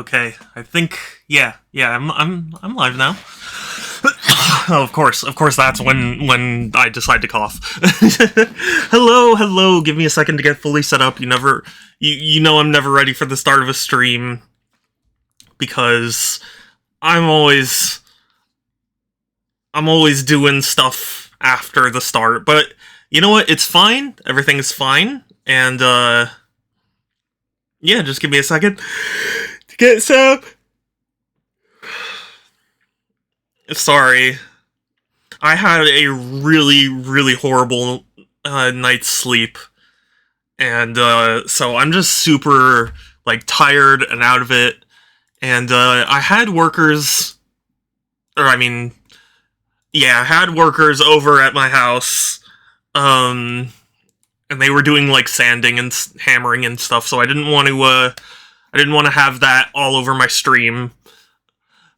Okay, I think yeah, I'm live now. Oh, of course that's when I decide to cough. Hello, give me a second to get fully set up. You know I'm never ready for the start of a stream because I'm always I'm always doing stuff after the start, but you know what? It's fine. Everything's fine. And yeah, just give me a second to get set up. Sorry. I had a really horrible night's sleep. And so I'm just super like tired and out of it. And I had workers I had workers over at my house. And they were doing like sanding and hammering and stuff, so I didn't want to have that all over my stream.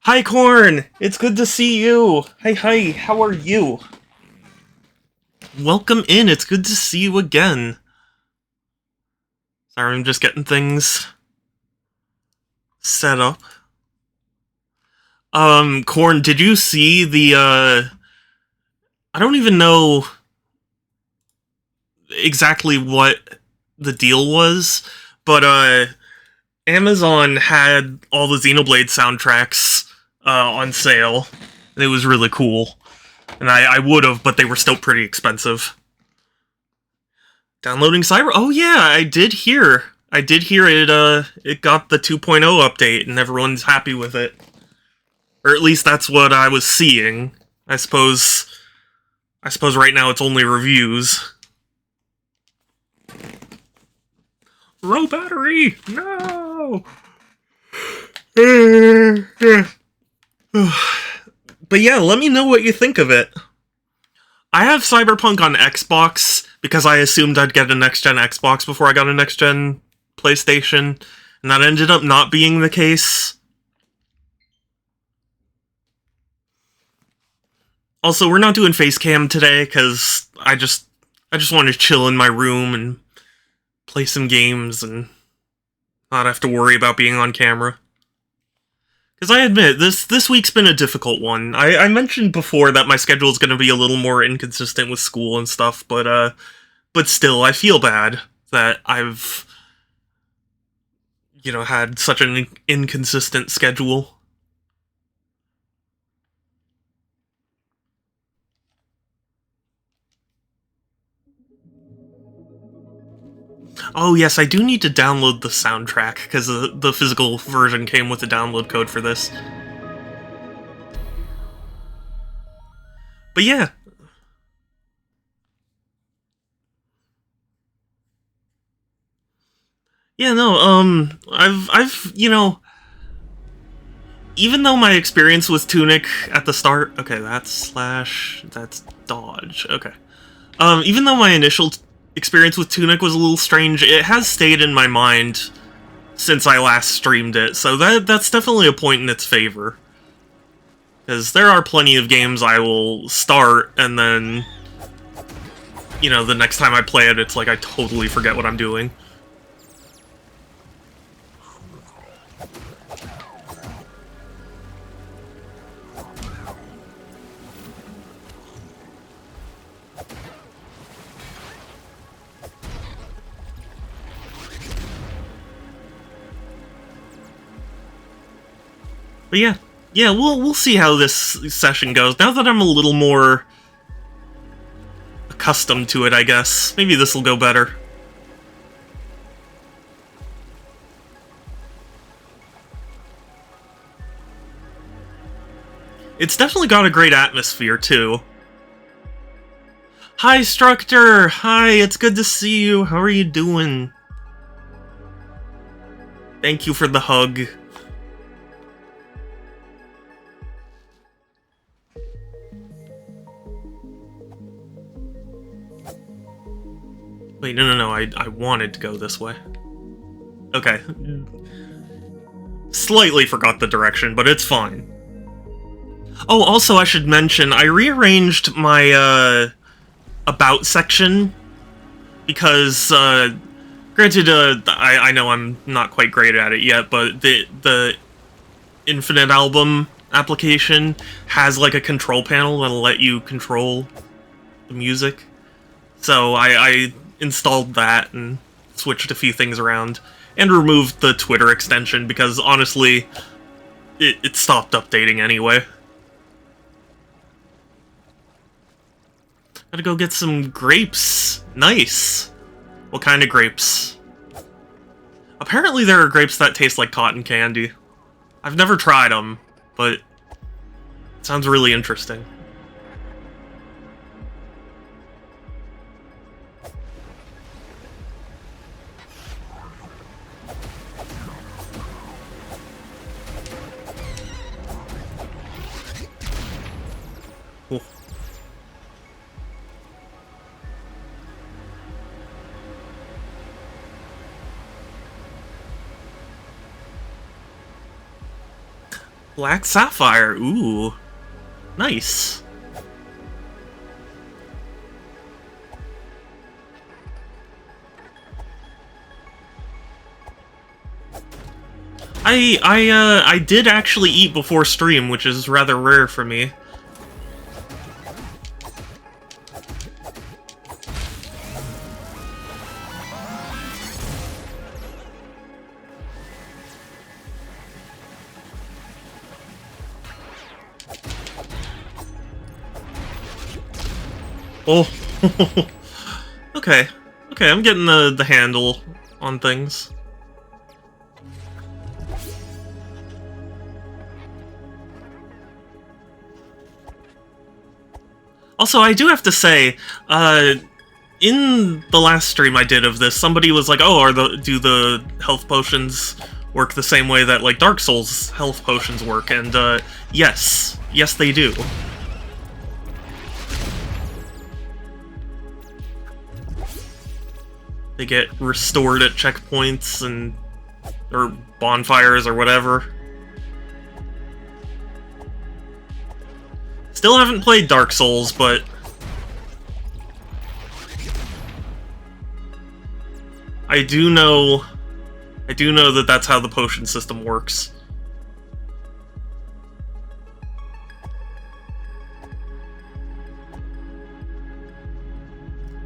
Hi, Corn! It's good to see you! Hi, how are you? Welcome in, it's good to see you again. Sorry, I'm just getting things set up. Corn, did you see the, I don't even know exactly what the deal was, but, Amazon had all the Xenoblade soundtracks on sale, and it was really cool. And I would've, but they were still pretty expensive. Downloading Cyber? Oh yeah, I did hear it, it got the 2.0 update, and everyone's happy with it. Or at least that's what I was seeing. I suppose right now it's only reviews. Low battery! No! But yeah, let me know what you think of it. I have Cyberpunk on Xbox because I assumed I'd get a next-gen Xbox before I got a next-gen PlayStation, and that ended up not being the case. Also, we're not doing Facecam today because I just want to chill in my room and play some games and not have to worry about being on camera. Because I admit, this week's been a difficult one. I mentioned before that my schedule is going to be a little more inconsistent with school and stuff, but still, I feel bad that I've, had such an inconsistent schedule. Oh yes, I do need to download the soundtrack, because the physical version came with a download code for this. But yeah. Yeah, no, I've, even though my experience with Tunic at the start... Okay, that's dodge, okay. Even though my initial experience with Tunic was a little strange, it has stayed in my mind since I last streamed it, so that's definitely a point in its favor. Because there are plenty of games I will start, and then, the next time I play it, it's like I totally forget what I'm doing. But yeah, we'll see how this session goes. Now that I'm a little more accustomed to it, I guess. Maybe this will go better. It's definitely got a great atmosphere, too. Hi, Structor! Hi, it's good to see you. How are you doing? Thank you for the hug. Wait, no, I wanted to go this way. Okay. Slightly forgot the direction, but it's fine. Oh, also I should mention, I rearranged my, about section, because, Granted, I know I'm not quite great at it yet, but the Infinite Album application has like a control panel that'll let you control the music. So I installed that and switched a few things around and removed the Twitter extension because honestly, it stopped updating anyway. Gotta go get some grapes. Nice. What kind of grapes? Apparently there are grapes that taste like cotton candy. I've never tried them, but it sounds really interesting. Cool. Black Sapphire, ooh. Nice. I did actually eat before stream, which is rather rare for me. Oh, okay, okay, I'm getting the handle on things. Also, I do have to say, in the last stream I did of this, somebody was like, "Oh, do the health potions work the same way that like Dark Souls health potions work?" And yes, they do. They get restored at checkpoints and or bonfires or whatever. Still haven't played Dark Souls, but I do know that that's how the potion system works.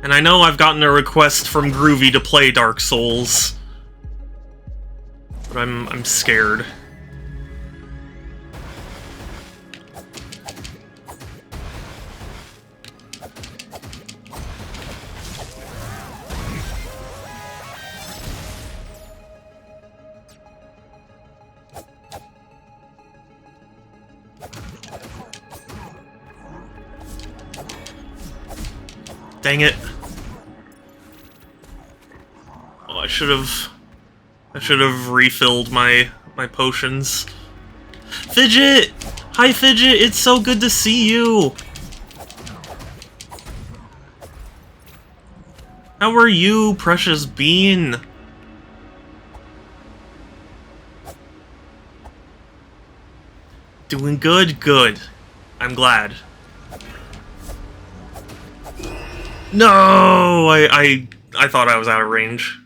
And I know I've gotten a request from Groovy to play Dark Souls, but I'm scared. Dang it. Oh, I should have refilled my potions. Fidget! Hi Fidget, it's so good to see you! How are you, precious bean? Doing good, good. I'm glad. No! I thought I was out of range.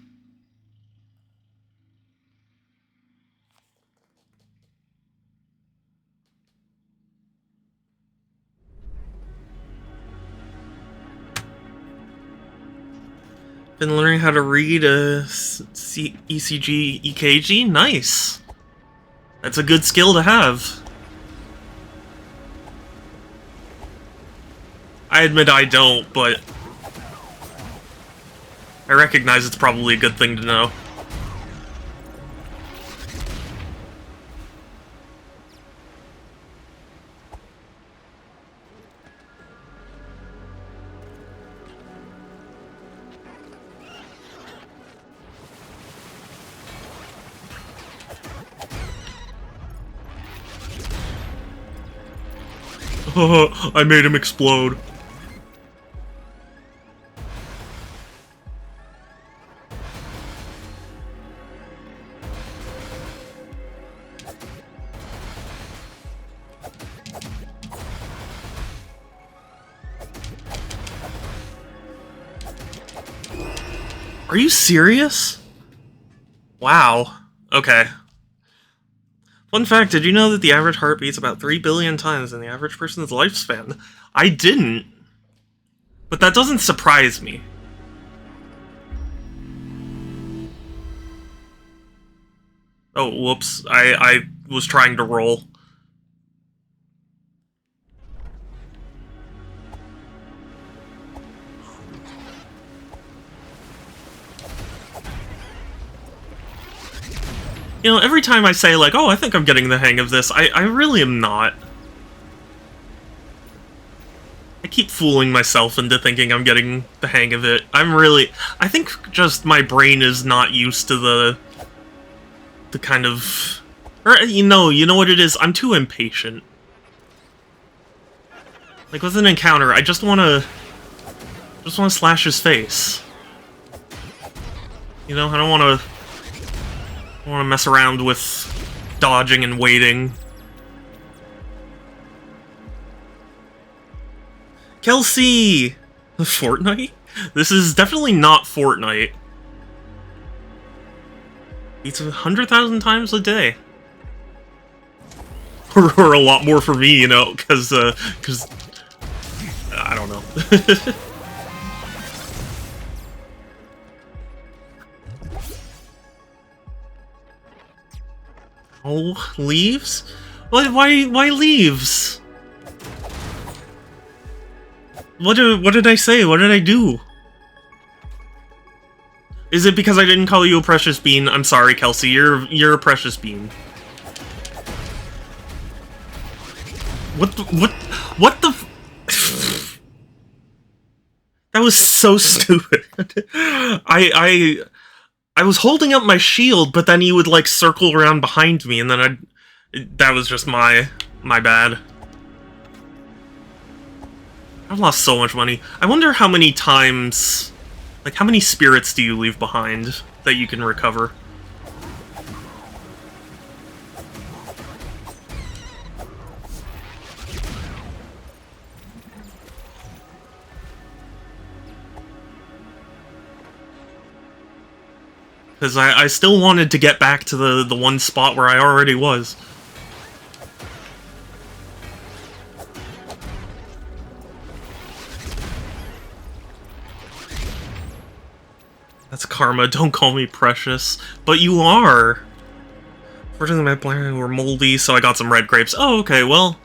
Been learning how to read a ECG, EKG? Nice! That's a good skill to have. I admit I don't, but I recognize it's probably a good thing to know. I made him explode. Are you serious? Wow. Okay. Fun fact, did you know that the average heart beats about 3 billion times in the average person's lifespan? I didn't. But that doesn't surprise me. Oh, whoops. I was trying to roll. You know, every time I say, like, oh, I think I'm getting the hang of this, I really am not. I keep fooling myself into thinking I'm getting the hang of it. I think just my brain is not used to the kind of... Or, you know what it is? I'm too impatient. Like, with an encounter, I just wanna slash his face. You know, I don't wanna mess around with dodging and waiting. Kelsey! Fortnite? This is definitely not Fortnite. Beats 100,000 times a day. Or a lot more for me, you know, because I don't know. Oh, leaves? Why leaves? What did I say? What did I do? Is it because I didn't call you a precious bean? I'm sorry, Kelsey. You're a precious bean. What the That was so stupid. I was holding up my shield, but then he would like circle around behind me, and then that was just my bad. I've lost so much money. I wonder how many times, like how many spirits do you leave behind that you can recover? Because I still wanted to get back to the one spot where I already was. That's karma, don't call me precious. But you are! Fortunately, my plant were moldy, so I got some red grapes. Oh, okay, well,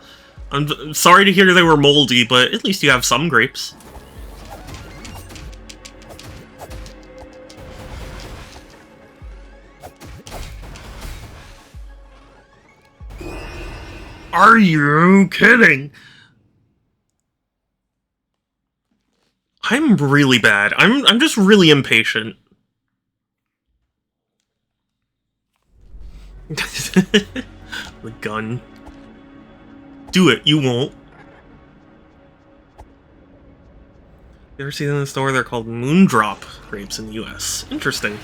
I'm sorry to hear they were moldy, but at least you have some grapes. Are you kidding? I'm really bad. I'm just really impatient. The gun. Do it, you won't. You ever see them in the store? They're called Moondrop grapes in the US. Interesting.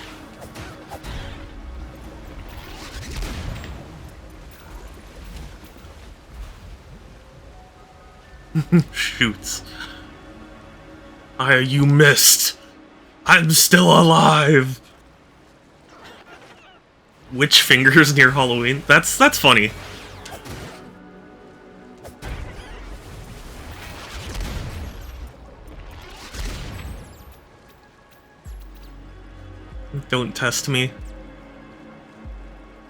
Shoots. You missed. I'm still alive. Witch fingers near Halloween. That's funny. Don't test me.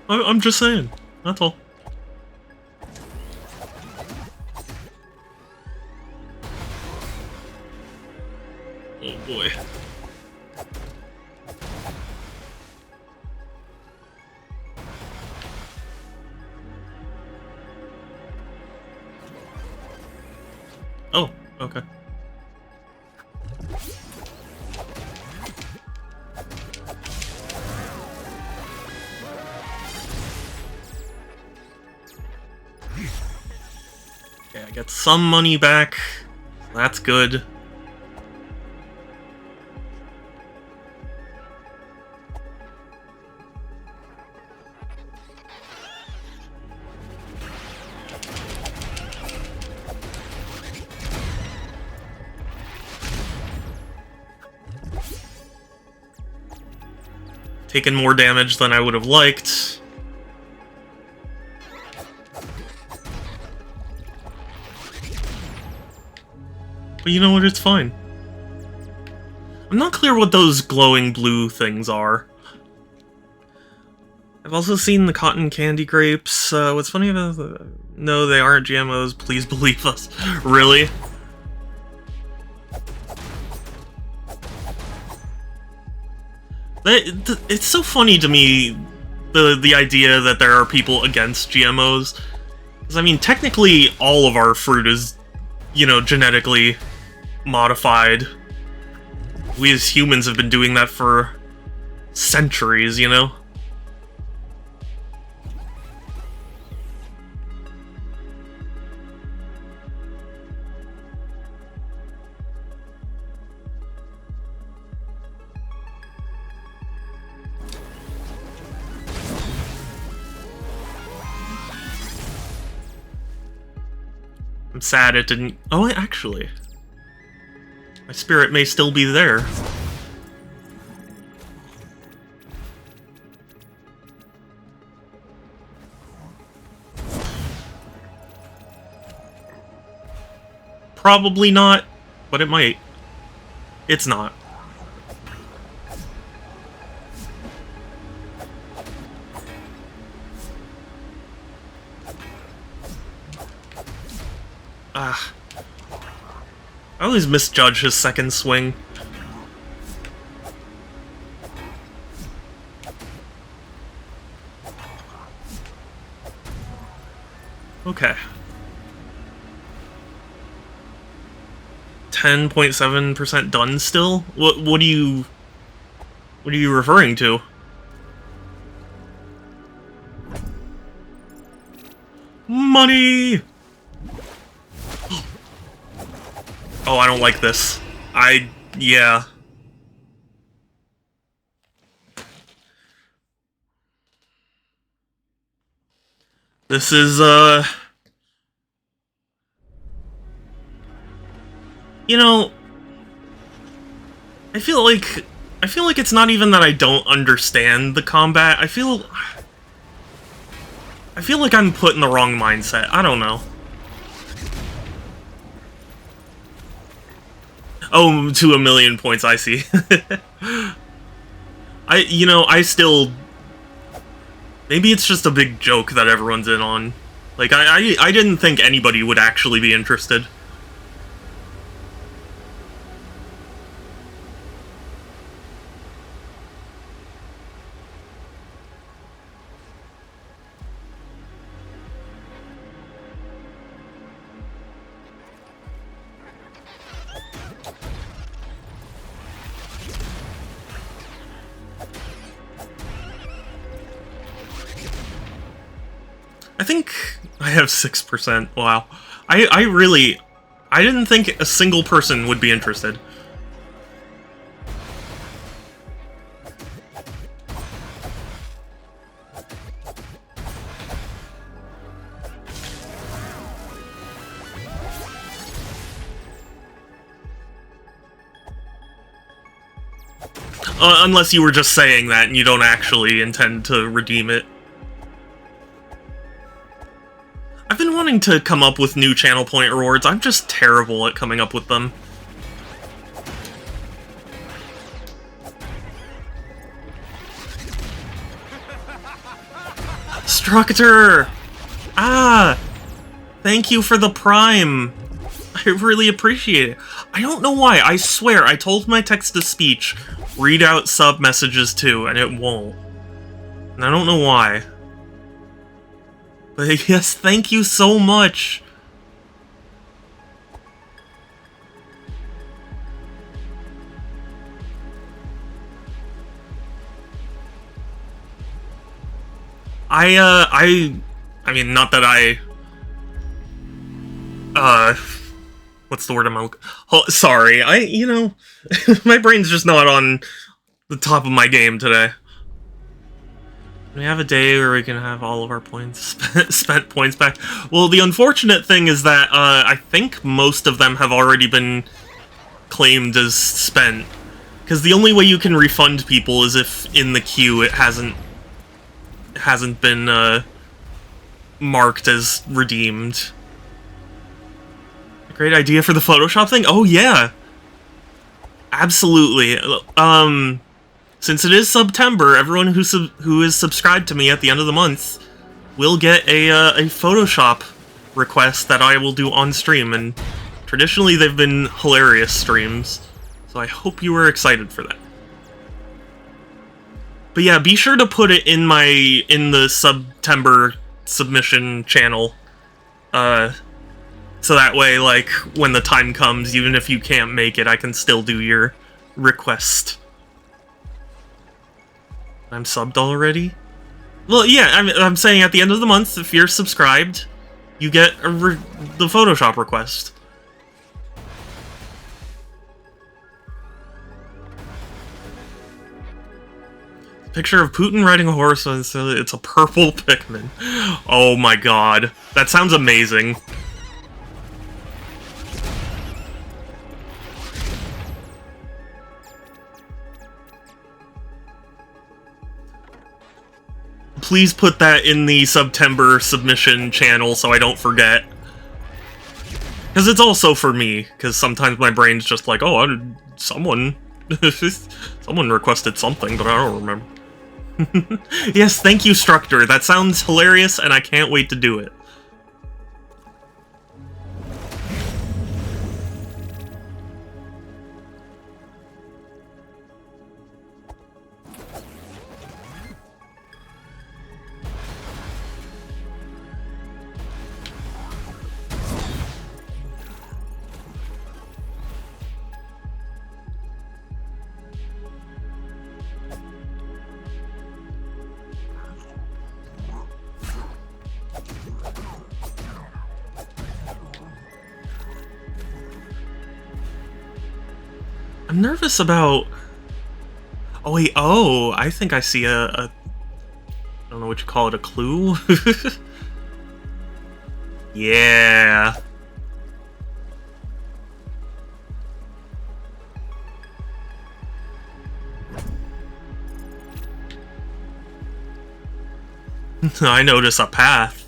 I'm just saying. That's all. Oh boy. Oh, okay. Okay, I get some money back. That's good. taken more damage than I would have liked. But you know what, it's fine. I'm not clear what those glowing blue things are. I've also seen the cotton candy grapes. What's funny about no, they aren't GMOs, please believe us. Really? It's so funny to me, the idea that there are people against GMOs. Because, I mean, technically all of our fruit is, you know, genetically modified. We as humans have been doing that for centuries, you know? I'm sad it didn't... Oh, actually. My spirit may still be there. Probably not, but it might. It's not. Ah. I always misjudge his second swing. Okay. 10.7% done still? What are you referring to? Money! Oh, I don't like this. Yeah. This is, you know, I feel like it's not even that I don't understand the combat. I feel like I'm put in the wrong mindset. I don't know. Oh, to 1,000,000 points, I see. I still... Maybe it's just a big joke that everyone's in on. Like, I didn't think anybody would actually be interested. I think I have 6%. Wow. I didn't think a single person would be interested. Unless you were just saying that and you don't actually intend to redeem it. I've been wanting to come up with new channel point rewards. I'm just terrible at coming up with them. Structor! Ah! Thank you for the Prime. I really appreciate it. I don't know why. I swear, I told my text-to-speech, read out sub-messages too, and it won't. And I don't know why. But yes, thank you so much! I mean, not that what's the word I'm sorry, you know, my brain's just not on the top of my game today. We have a day where we can have all of our points spent points back. Well, the unfortunate thing is that I think most of them have already been claimed as spent. Because the only way you can refund people is if in the queue it hasn't been marked as redeemed. A great idea for the Photoshop thing? Oh yeah! Absolutely. Since it is September, everyone who is subscribed to me at the end of the month will get a Photoshop request that I will do on stream, and traditionally they've been hilarious streams, so I hope you were excited for that. But yeah, be sure to put it in the September submission channel, so that way, like, when the time comes, even if you can't make it, I can still do your request. I'm subbed already? Well, yeah, I'm saying at the end of the month, if you're subscribed, you get the Photoshop request. Picture of Putin riding a horse, so it's a purple Pikmin. Oh my god. That sounds amazing. Please put that in the September submission channel so I don't forget. Because it's also for me, because sometimes my brain's just like, oh, someone requested something, but I don't remember. Yes, thank you, Structor. That sounds hilarious, and I can't wait to do it. I'm nervous about... Oh wait, oh, I think I see I don't know what you call it, a clue? Yeah. I notice a path.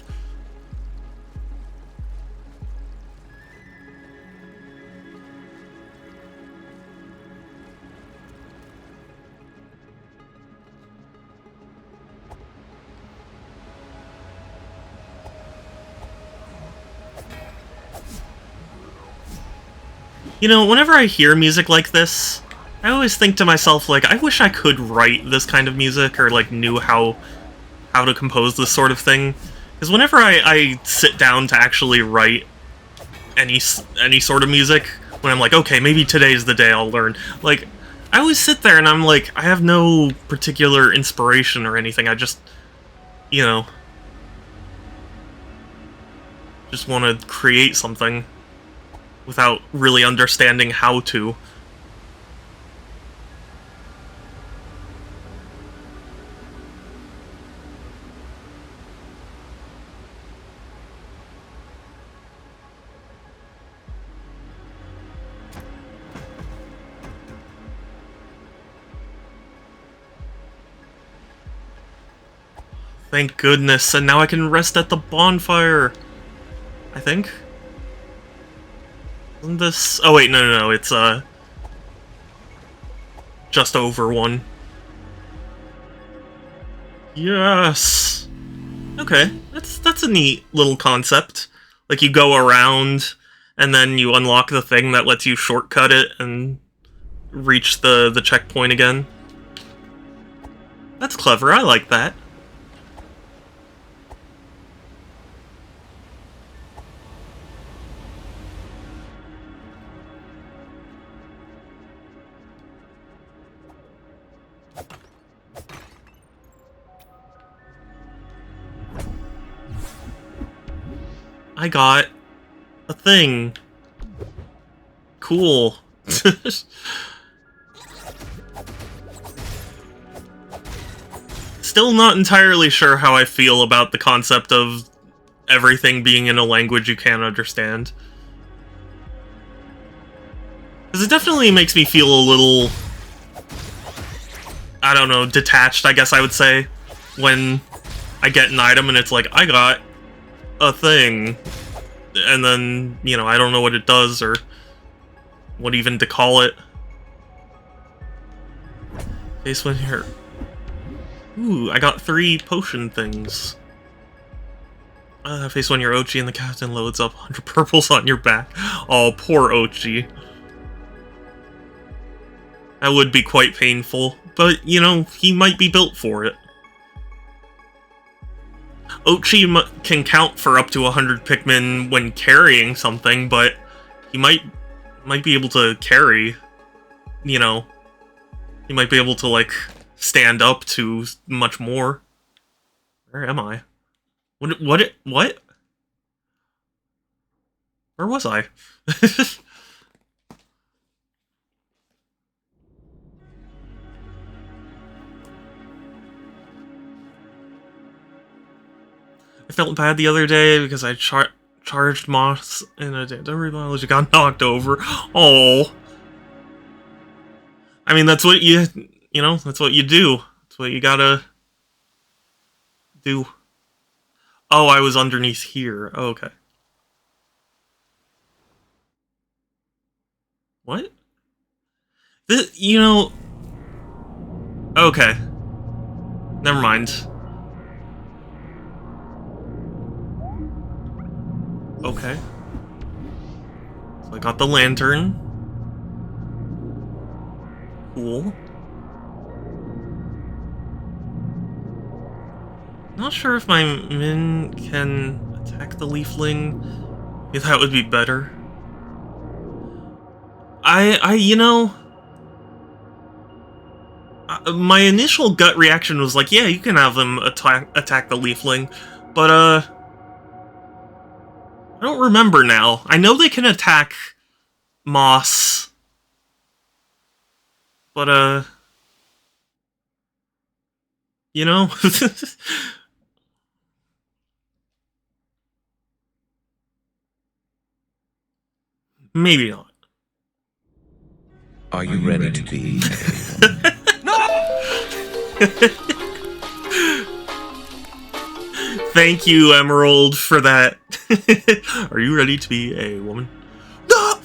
You know, whenever I hear music like this, I always think to myself, like, I wish I could write this kind of music, or, like, knew how to compose this sort of thing. Because whenever I sit down to actually write any sort of music, when I'm like, okay, maybe today's the day I'll learn, like, I always sit there and I'm like, I have no particular inspiration or anything, I just, you know, just want to create something without really understanding how to. Thank goodness, and now I can rest at the bonfire, I think. Isn't this... Oh wait, no, it's just over one. Yes! Okay, that's a neat little concept. Like, you go around, and then you unlock the thing that lets you shortcut it and reach the checkpoint again. That's clever, I like that. I got a thing. Cool. Still not entirely sure how I feel about the concept of everything being in a language you can't understand. Because it definitely makes me feel a little I don't know, detached, I guess I would say, when I get an item and it's like, I got a thing, and then, you know, I don't know what it does or what even to call it. Face one here. Ooh, I got 3 potion things. Face when your Ochi and the captain loads up 100 purples on your back. Oh, poor Ochi. That would be quite painful, but, you know, he might be built for it. Ochi can count for up to 100 Pikmin when carrying something, but he might be able to carry, you know, he might be able to, like, stand up to much more. Where am I? What? Where was I? I felt bad the other day because I charged Moss in a delivery mileage. Got knocked over. Oh. I mean, that's what you know, that's what you do. That's what you gotta do. Oh, I was underneath here. Oh, okay. What? You know... Okay. Never mind. Okay. So I got the lantern. Cool. Not sure if my Min can attack the Leafling. If that would be better. You know... my initial gut reaction was like, yeah, you can have them attack the Leafling, but, I don't remember now. I know they can attack Moss, but, you know? Maybe not. Are you ready to be? Thank you, Emerald, for that. Are you ready to be a woman? No!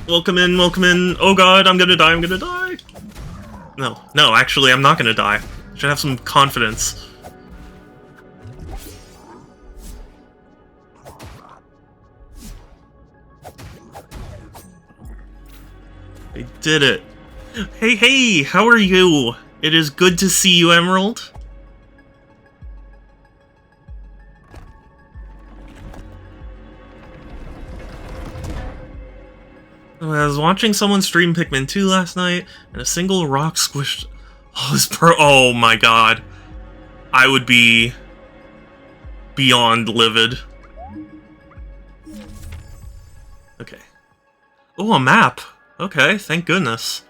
Welcome in, welcome in. Oh god, I'm gonna die, I'm gonna die. No, actually, I'm not gonna die. Should have some confidence. I did it. Hey, how are you? It is good to see you, Emerald. I was watching someone stream Pikmin 2 last night, and a single rock squished... Oh my god. I would be... beyond livid. Okay. Oh, a map! Okay, thank goodness.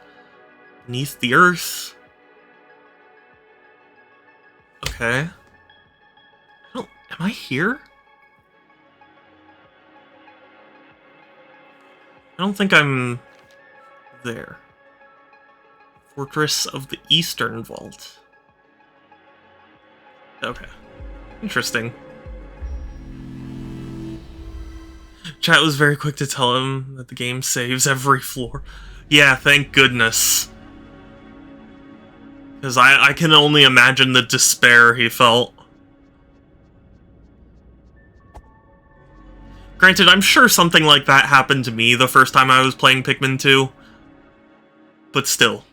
Beneath the earth. Okay. Am I here? I don't think I'm there. Fortress of the Eastern Vault. Okay. Interesting. Chat was very quick to tell him that the game saves every floor. Yeah, thank goodness. Because I can only imagine the despair he felt. Granted, I'm sure something like that happened to me the first time I was playing Pikmin 2. But still.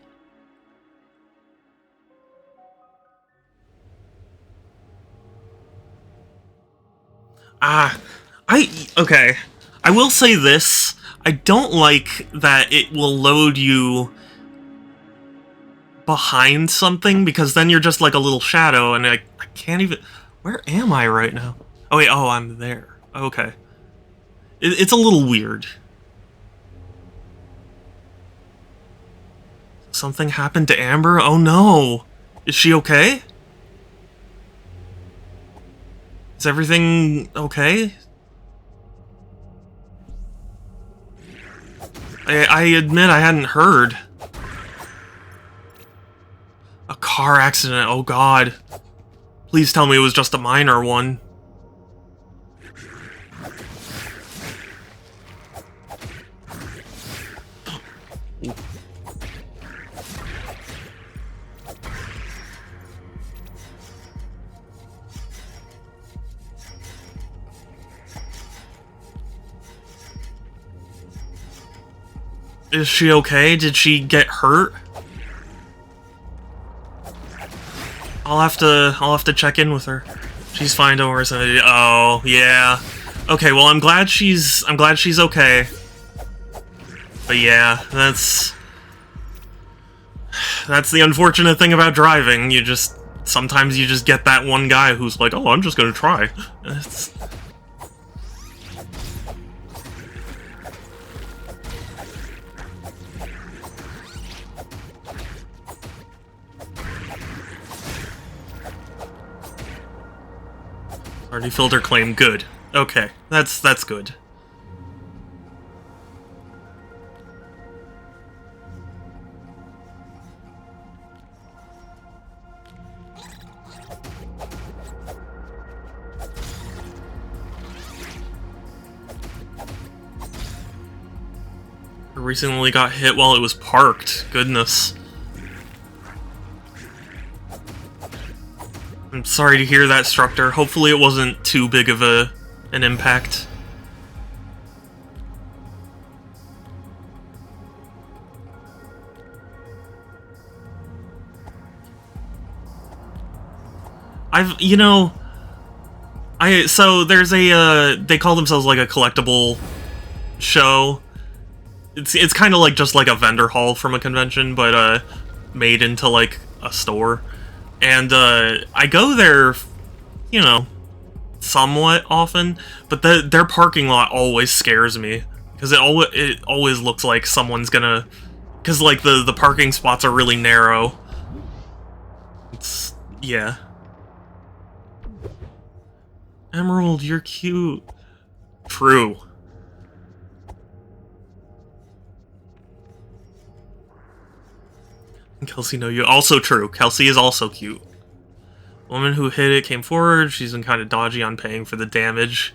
Okay. I will say this. I don't like that it will load you behind something, because then you're just like a little shadow, and I can't even... Where am I right now? Oh wait, oh, I'm there. Okay. It's a little weird. Something happened to Amber? Oh no! Is she okay? Is everything okay? I admit I hadn't heard. A car accident, oh god. Please tell me it was just a minor one. Is she okay? Did she get hurt? I'll have to check in with her. She's fine, don't worry. Oh, yeah. Okay, well I'm glad she's okay. But yeah, that's the unfortunate thing about driving. Sometimes you just get that one guy who's like, "Oh, I'm just gonna try." Already filled her claim. Good. Okay, that's good. I recently got hit while it was parked. Goodness. I'm sorry to hear that, Structor. Hopefully it wasn't too big of an impact. So there's they call themselves like a collectible show. It's kind of like just like a vendor hall from a convention, but made into like a store. And I go there, somewhat often, but their parking lot always scares me because it always looks like someone's gonna, because like the parking spots are really narrow. Yeah. Emerald, you're cute. True. Kelsey, no, you also true. Kelsey is also cute. Woman who hit it came forward. She's been kind of dodgy on paying for the damage.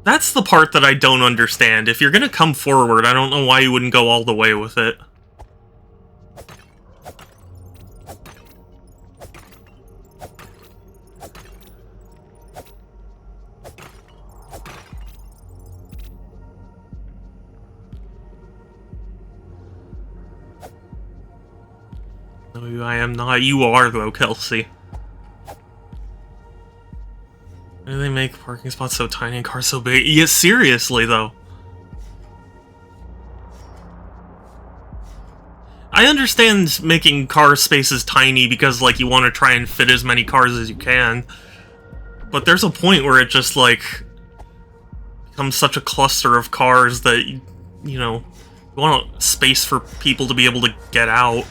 That's the part that I don't understand. If you're gonna come forward, I don't know why you wouldn't go all the way with it. No, I am not. You are, though, Kelsey. Why do they make parking spots so tiny and cars so big? Yeah, seriously, though. I understand making car spaces tiny because, like, you want to try and fit as many cars as you can. But there's a point where it just, like, becomes such a cluster of cars that, you want space for people to be able to get out.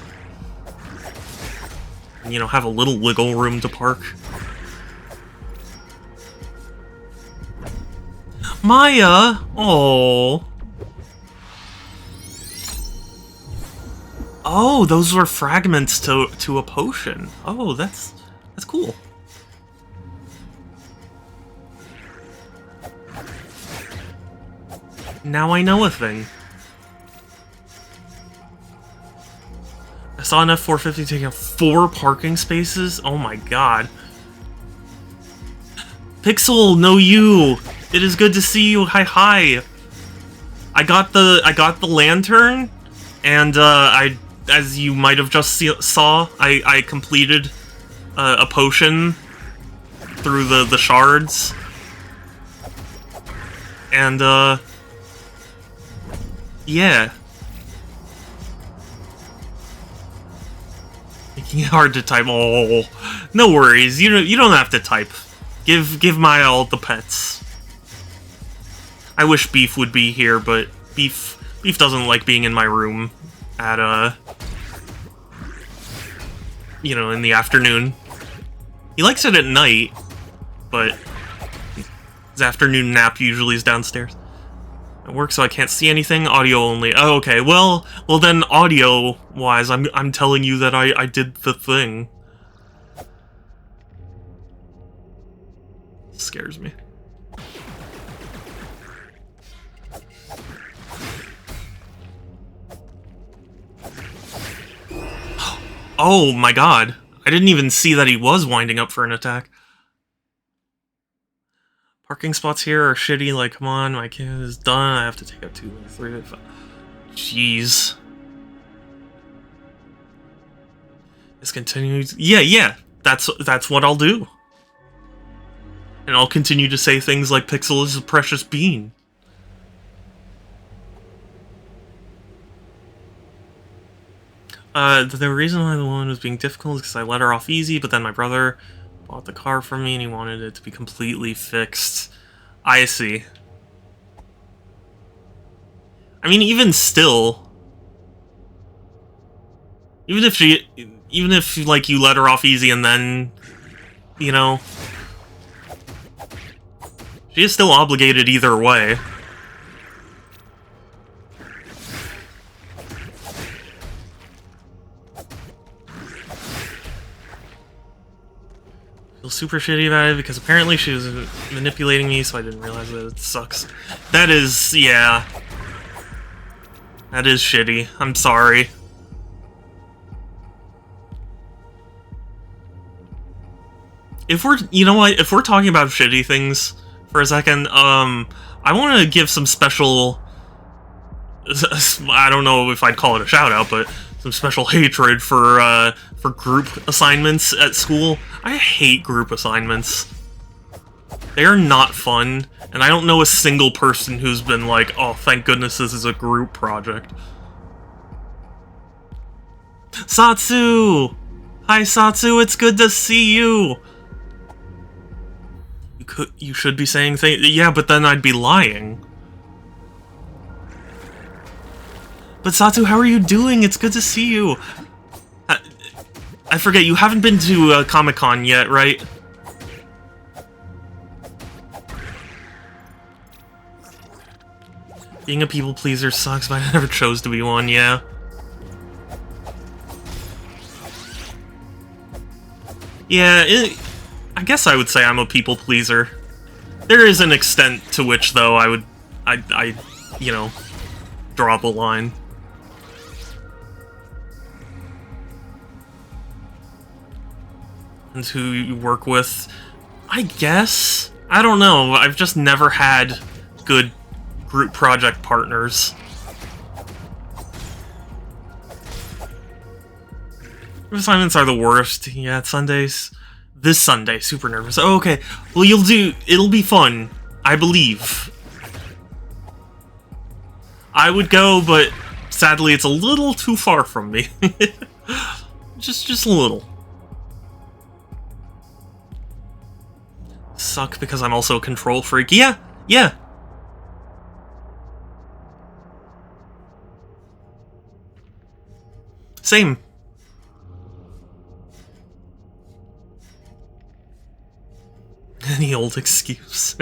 And, have a little wiggle room to park. Maya! Oh. Oh, those were fragments to a potion. Oh, that's cool. Now I know a thing. I saw an F-450 taking up 4 parking spaces. Oh my god. Pixel, no you. It is good to see you. Hi. I got the lantern, and as you might have just saw, I completed a potion through the shards, and yeah. Making it hard to type. Oh, no worries. You don't have to type. Give Maya all the pets. I wish Beef would be here, but Beef doesn't like being in my room at in the afternoon. He likes it at night, but his afternoon nap usually is downstairs. It works so I can't see anything. Audio only. Oh, okay. Well then, audio-wise, I'm telling you that I did the thing. Scares me. Oh my god. I didn't even see that he was winding up for an attack. Parking spots here are shitty, like, come on, my kid is done, I have to take up 2, 3, 5. Jeez. This continues. Yeah, that's what I'll do. And I'll continue to say things like Pixel is a precious bean. The reason why the woman was being difficult is because I let her off easy, but then my brother bought the car for me and he wanted it to be completely fixed. I see. I mean, even still, even if like you let her off easy and then, you know, she is still obligated either way. Feel super shitty about it because apparently she was manipulating me, so I didn't realize that. It sucks. That is, yeah. That is shitty. I'm sorry. If we're, you know what, if we're talking about shitty things for a second, I want to give some special, I don't know if I'd call it a shout out, but some special hatred for group assignments at school. I hate group assignments. They are not fun, and I don't know a single person who's been like, oh, thank goodness this is a group project. Satsu! Hi, Satsu, it's good to see you! You should be saying things. Yeah, but then I'd be lying. But Satsu, how are you doing? It's good to see you. I forget, you haven't been to Comic-Con yet, right? Being a people pleaser sucks, but I never chose to be one, yeah. Yeah, I guess I would say I'm a people pleaser. There is an extent to which, though, I you know, draw the line. And who you work with, I guess? I don't know, I've just never had good group project partners. Assignments are the worst. Yeah, Sundays. This Sunday, super nervous. Oh, okay. Well, it'll be fun. I believe. I would go, but sadly it's a little too far from me. just a little. Suck because I'm also a control freak. Yeah. Same. Any old excuse.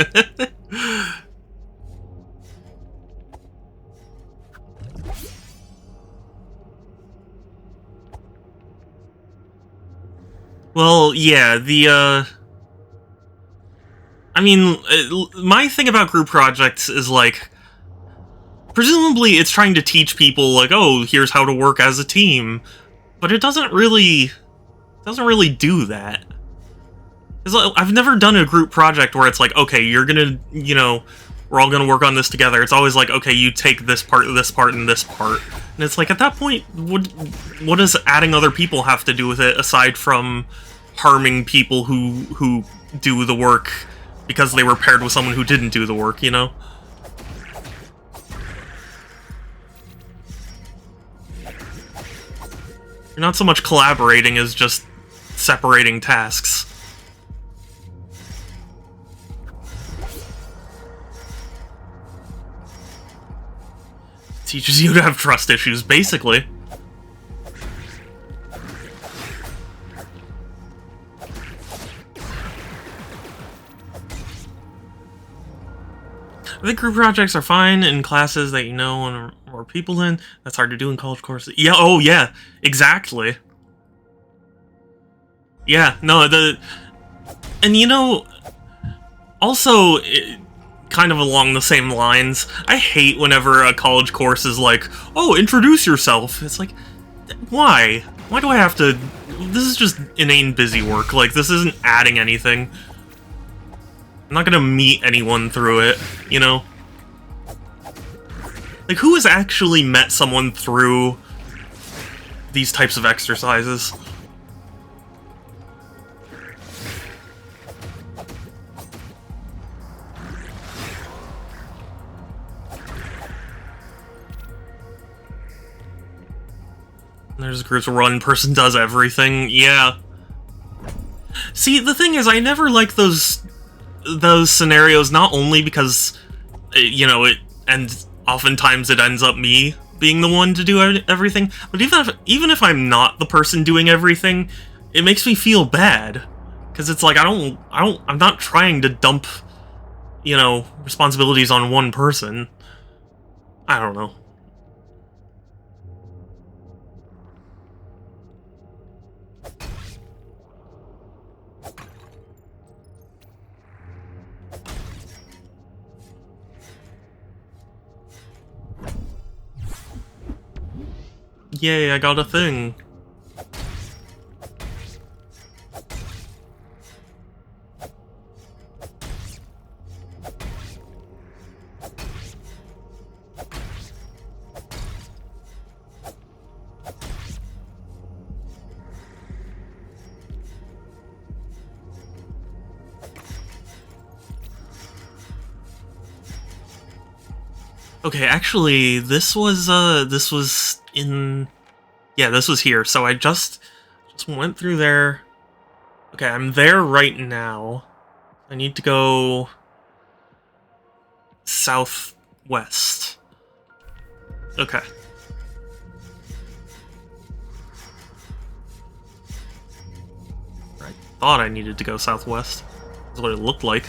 Well, yeah, I mean, my thing about group projects is, like, presumably it's trying to teach people, like, oh, here's how to work as a team, but it doesn't really do that. I've never done a group project where it's like, okay, you're gonna, you know, we're all gonna work on this together. It's always like, okay, you take this part, and this part. And it's like, at that point, what does adding other people have to do with it, aside from harming people who do the work because they were paired with someone who didn't do the work, you know? You're not so much collaborating as just separating tasks. Teaches you to have trust issues, basically. think group projects are fine in classes that you know one or more people in. That's hard to do in college courses. Yeah, oh yeah, exactly. Yeah, no, and you know, also, kind of along the same lines, I hate whenever a college course is like, oh, introduce yourself. It's like, why? Why do I have to... This is just inane busy work. Like, this isn't adding anything. I'm not gonna meet anyone through it, you know? Like, who has actually met someone through these types of exercises? There's groups where one person does everything. Yeah. See, the thing is, I never like those scenarios, not only because, you know, and oftentimes it ends up me being the one to do everything, but even if I'm not the person doing everything, it makes me feel bad. Because it's like, I'm not trying to dump, you know, responsibilities on one person. I don't know. Yay, I got a thing. Okay, actually, this was in... Yeah, this was here, so I just went through there. Okay, I'm there right now. I need to go... southwest. Okay. I thought I needed to go southwest. That's what it looked like.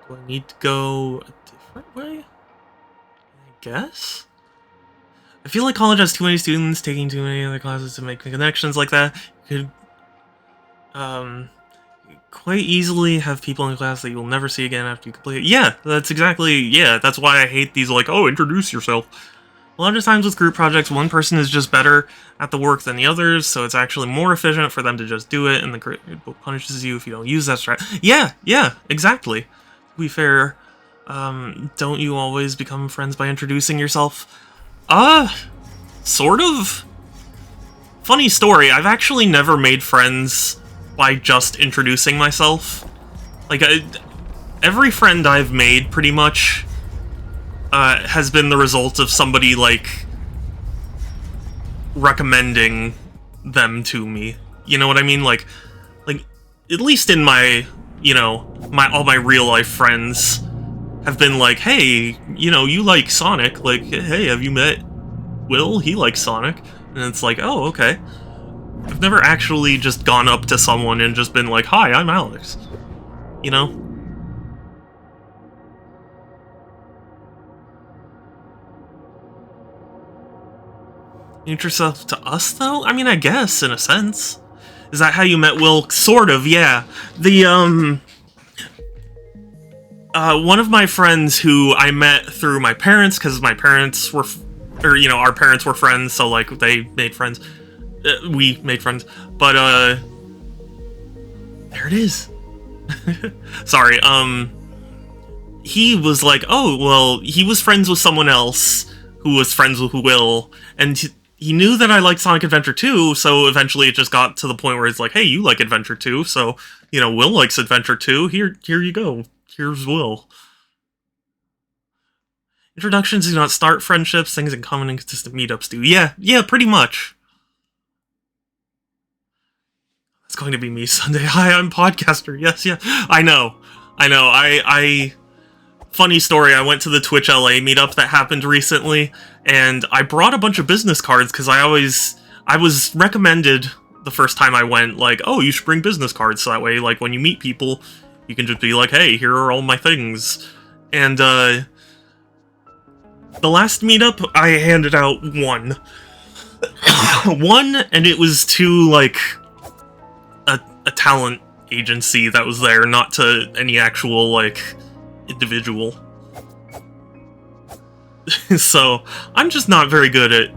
Do I need to go a different way? I guess? I feel like college has too many students taking too many other classes to make connections like that. You could, quite easily have people in class that you will never see again after you complete it. Yeah, that's exactly, yeah, that's why I hate these, like, oh, introduce yourself. A lot of times with group projects, one person is just better at the work than the others, so it's actually more efficient for them to just do it, and the group punishes you if you don't use that strat. Yeah, exactly. To be fair, don't you always become friends by introducing yourself? Sort of. Funny story, I've actually never made friends by just introducing myself. Like, every friend I've made, pretty much, has been the result of somebody, like, recommending them to me. You know what I mean? Like, at least in my, you know, all my real-life friends have been like, hey, you know, you like Sonic, like, hey, have you met Will? He likes Sonic. And it's like, oh, okay. I've never actually just gone up to someone and just been like, hi, I'm Alex. You know? Introduce yourself to us, though? I mean, I guess, in a sense. Is that how you met Will? Sort of, yeah. The, one of my friends who I met through my parents, because my parents were, or, you know, our parents were friends, so, like, they made friends. We made friends. But, there it is. Sorry, he was like, oh, well, he was friends with someone else who was friends with Will, and he knew that I liked Sonic Adventure 2, so eventually it just got to the point where it's like, hey, you like Adventure 2, so, you know, Will likes Adventure 2, here you go. Here's Will. Introductions do not start friendships, things in common and consistent meetups do. Yeah, pretty much. It's going to be me Sunday. Hi, I'm podcaster. Yes, yeah. I know. funny story, I went to the Twitch LA meetup that happened recently, and I brought a bunch of business cards, because I was recommended the first time I went, like, oh, you should bring business cards, so that way, like, when you meet people, you can just be like, hey, here are all my things. And, the last meetup, I handed out one. One, and it was to, like, a talent agency that was there, not to any actual, like, individual. So, I'm just not very good at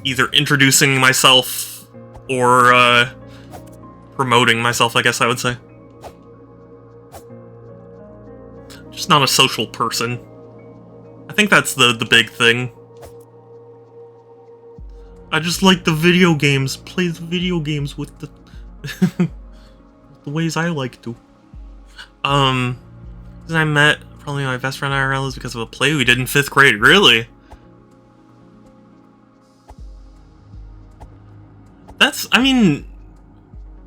either introducing myself or, promoting myself, I guess I would say. Just not a social person. I think that's the big thing. I just like the video games, play the video games with the the ways I like to. Because I met probably my best friend IRL is because of a play we did in 5th grade. Really? I mean,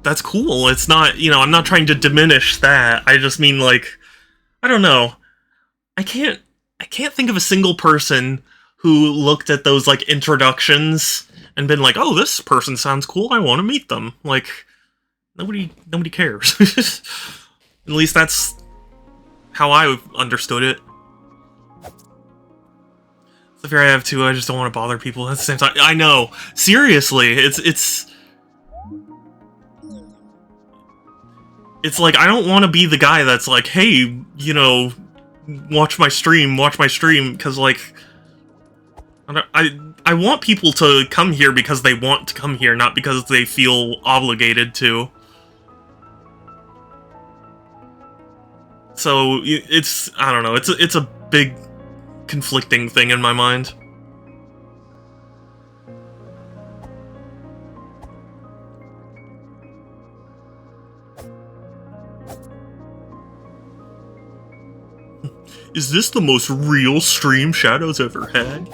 that's cool. It's not, you know, I'm not trying to diminish that. I just mean, like, I don't know. I can't think of a single person who looked at those, like, introductions and been like, oh, this person sounds cool, I want to meet them. Like, nobody cares. At least that's how I understood it. The fear I have too, I just don't want to bother people at the same time. I know. Seriously, it's like, I don't want to be the guy that's like, hey, you know, watch my stream, because, like, I want people to come here because they want to come here, not because they feel obligated to. So, it's, I don't know, it's a big conflicting thing in my mind. Is this the most real stream Shadow's ever had?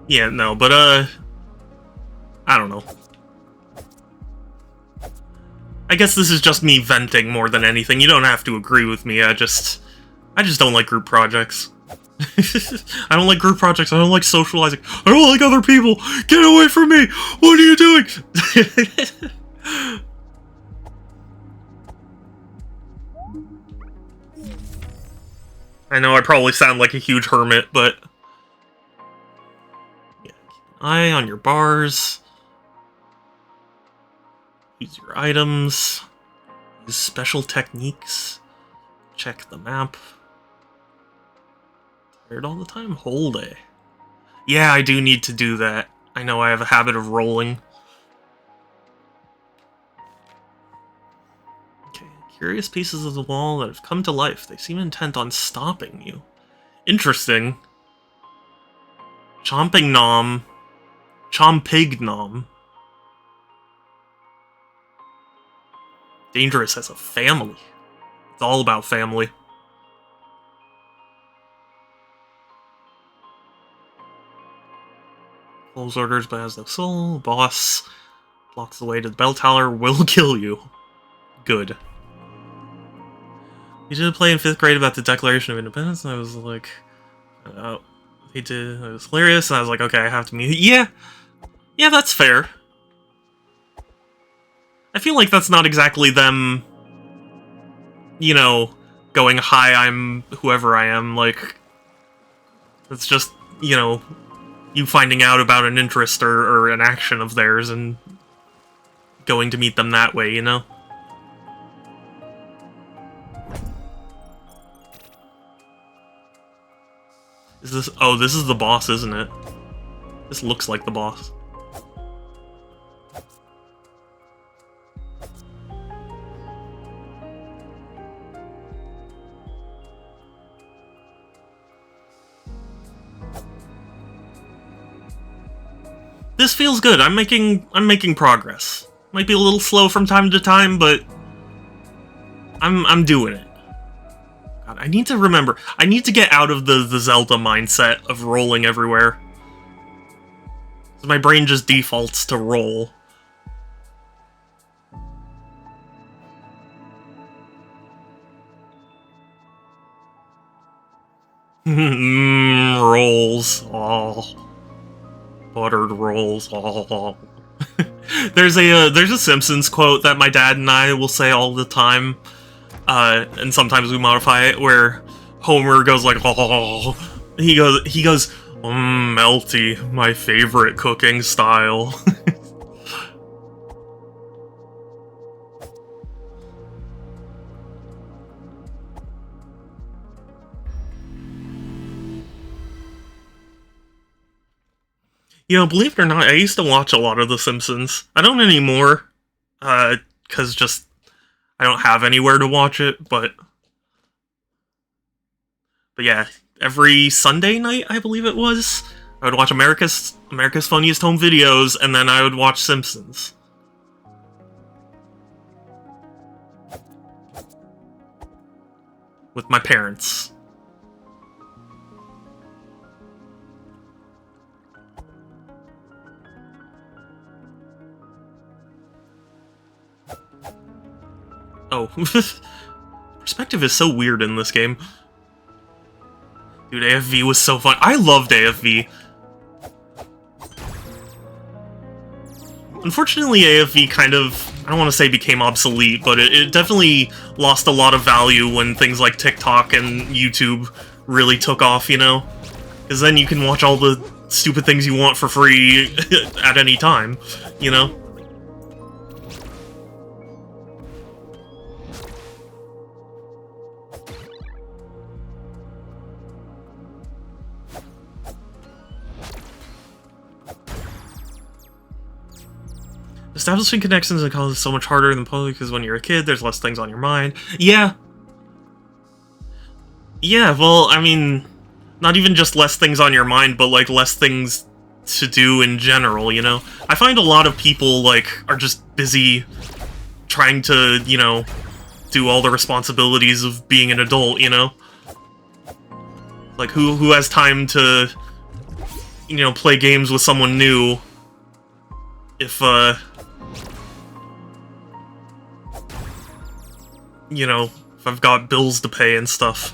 Yeah, no, but, I don't know. I guess this is just me venting more than anything. You don't have to agree with me, I just don't like group projects. I don't like group projects, I don't like socializing, I don't like other people! Get away from me! What are you doing? I know I probably sound like a huge hermit, but... yeah, keep an eye on your bars. Use your items. Use special techniques. Check the map. Tired all the time? Whole day. Yeah, I do need to do that. I know I have a habit of rolling. Okay, curious pieces of the wall that have come to life. They seem intent on stopping you. Interesting. Chomping nom. Chompig nom. Dangerous as a family. It's all about family. Follows orders but has no soul. Boss blocks the way to the bell tower. Will kill you. Good. We did a play in 5th grade about the Declaration of Independence, and I was like, he did. It was hilarious, and I was like, okay, I have to meet. Yeah, that's fair. I feel like that's not exactly them, you know, going, hi, I'm whoever I am, like, it's just, you know, you finding out about an interest or an action of theirs and going to meet them that way, you know? Is this... oh, this is the boss, isn't it? This looks like the boss. This feels good. I'm making progress. Might be a little slow from time to time, but I'm doing it. God, I need to remember. I need to get out of the Zelda mindset of rolling everywhere. My brain just defaults to roll. Rolls. Oh. Buttered rolls. Oh. There's a Simpsons quote that my dad and I will say all the time, and sometimes we modify it, where Homer goes like, oh. He goes, melty, my favorite cooking style. You know, believe it or not, I used to watch a lot of The Simpsons. I don't anymore, because just, I don't have anywhere to watch it, but yeah, every Sunday night, I believe it was, I would watch America's Funniest Home Videos, and then I would watch Simpsons. With my parents. Oh. Perspective is so weird in this game. Dude, AFV was so fun. I loved AFV. Unfortunately, AFV kind of, I don't want to say became obsolete, but it definitely lost a lot of value when things like TikTok and YouTube really took off, you know? Because then you can watch all the stupid things you want for free at any time, you know? Establishing connections in college is so much harder than public because when you're a kid, there's less things on your mind. Yeah. Yeah, well, I mean, not even just less things on your mind, but, like, less things to do in general, you know? I find a lot of people, like, are just busy trying to, you know, do all the responsibilities of being an adult, you know? Like, who has time to, you know, play games with someone new if, you know, if I've got bills to pay and stuff.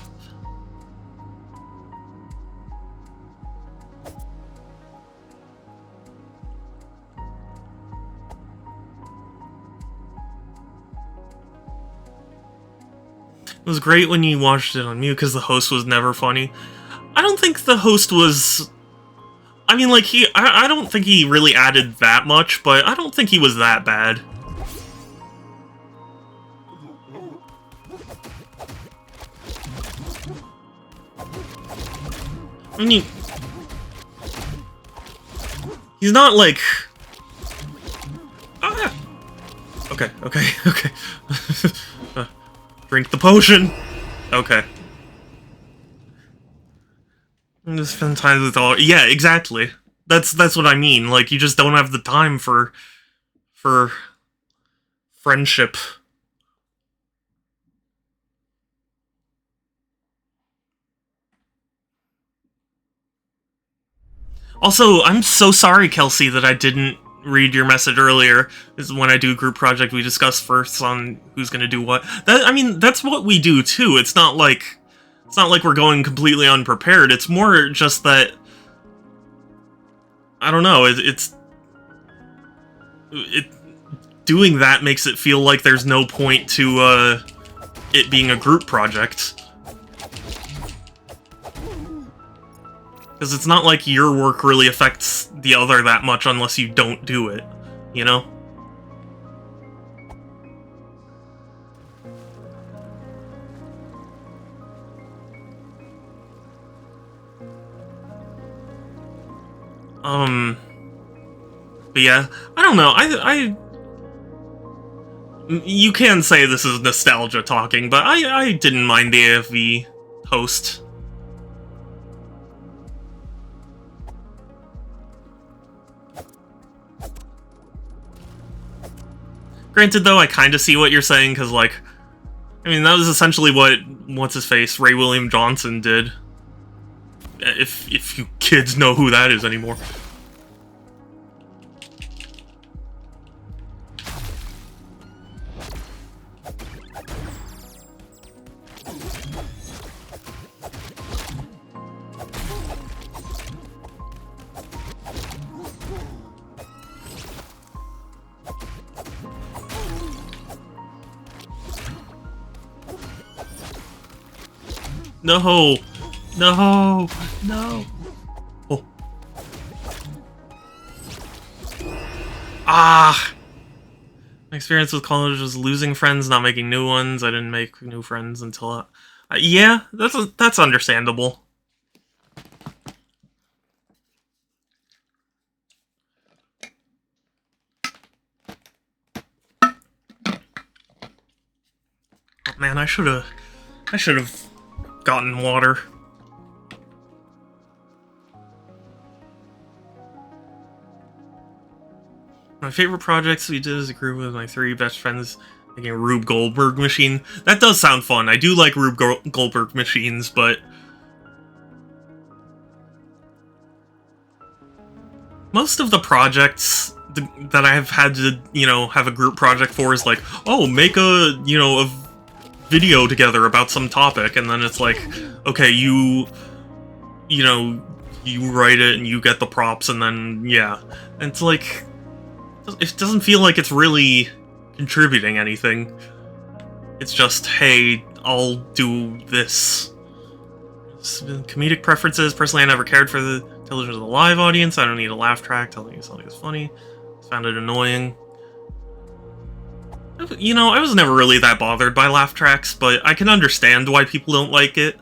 It was great when you watched it on mute because the host was never funny. I don't think the host was... I mean, like, I don't think he really added that much, but I don't think he was that bad. I mean, he's not like... Ah! Okay. Drink the potion! Okay. And just spend time with all... Yeah, exactly. That's what I mean. Like, you just don't have the time for friendship. Also, I'm so sorry, Kelsey, that I didn't read your message earlier. This is when I do group project, we discuss first on who's gonna do what. I mean, that's what we do too. It's not like we're going completely unprepared. It's more just that, I don't know. Doing that makes it feel like there's no point to it being a group project. Because it's not like your work really affects the other that much unless you don't do it, you know? But yeah, I don't know, you can say this is nostalgia talking, but I didn't mind the AFV host. Granted, though, I kind of see what you're saying, because, like, I mean, that was essentially what, what's-his-face, Ray William Johnson did. If you kids know who that is anymore. No! No! No! Oh. Ah! My experience with college was losing friends, not making new ones. I didn't make new friends until... yeah, that's understandable. Oh, man, I should have gotten water. My favorite projects we did as a group with my 3 best friends making a Rube Goldberg machine. That does sound fun. I do like Rube Goldberg machines, but most of the projects that I've had to, have a group project for is like, oh, make a video together about some topic, and then it's like, okay, you write it and you get the props, and then, yeah. And it's like, it doesn't feel like it's really contributing anything. It's just, hey, I'll do this. Comedic preferences. Personally, I never cared for the television as a live audience. I don't need a laugh track telling you something is funny. I found it annoying. I was never really that bothered by laugh tracks, but I can understand why people don't like it.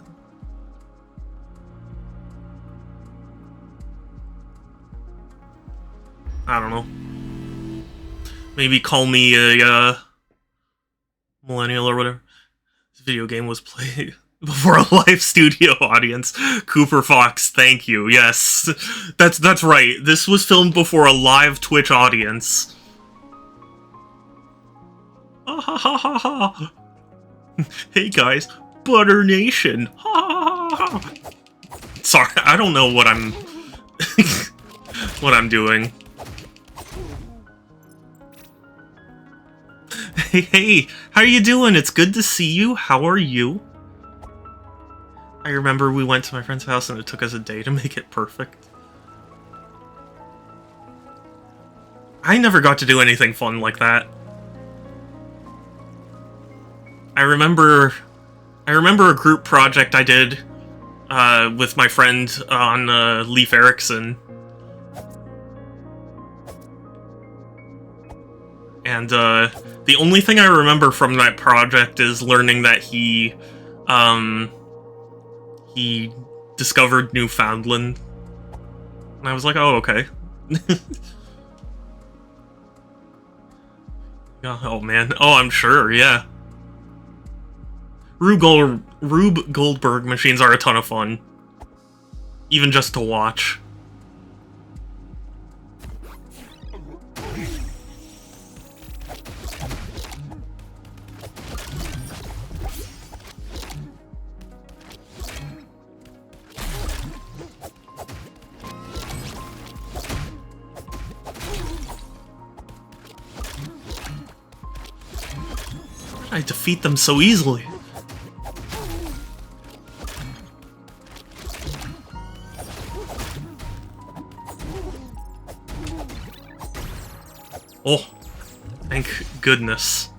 I don't know. Maybe call me a millennial or whatever. This video game was played before a live studio audience. Cooper Fox, thank you. Yes, that's right. This was filmed before a live Twitch audience. Ha ha ha ha ha. Hey guys, Butter Nation. Ha ha ha ha. Sorry, I don't know what I'm what I'm doing. Hey, how are you doing? It's good to see you. How are you? I remember we went to my friend's house and it took us a day to make it perfect. I never got to do anything fun like that. I remember a group project I did with my friend on Leif Erikson. And the only thing I remember from that project is learning that he discovered Newfoundland. And I was like, oh, okay. Oh, man. Oh, I'm sure, yeah. Rube Goldberg machines are a ton of fun. Even just to watch. I defeat them so easily. Oh, thank goodness.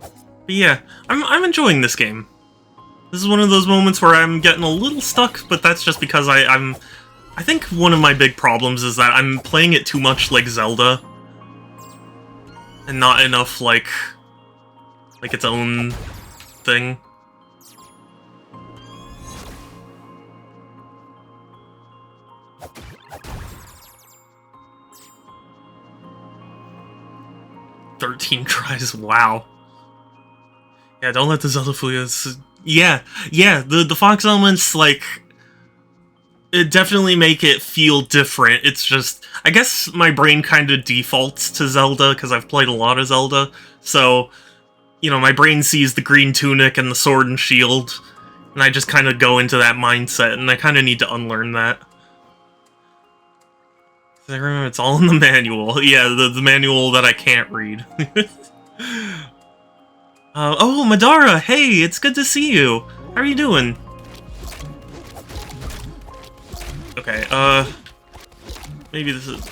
But yeah, I'm enjoying this game. This is one of those moments where I'm getting a little stuck, but that's just because I think one of my big problems is that I'm playing it too much like Zelda. And not enough like its own thing. "13 tries, wow. Yeah, don't let the Zelda fool you. Yeah, the Fox elements, like, it definitely make it feel different. It's just, I guess my brain kind of defaults to Zelda, because I've played a lot of Zelda, so, my brain sees the green tunic and the sword and shield, and I just kind of go into that mindset, and I kind of need to unlearn that. I remember it's all in the manual. Yeah, the manual that I can't read. Oh, Madara! Hey, it's good to see you! How are you doing? Okay, maybe this is...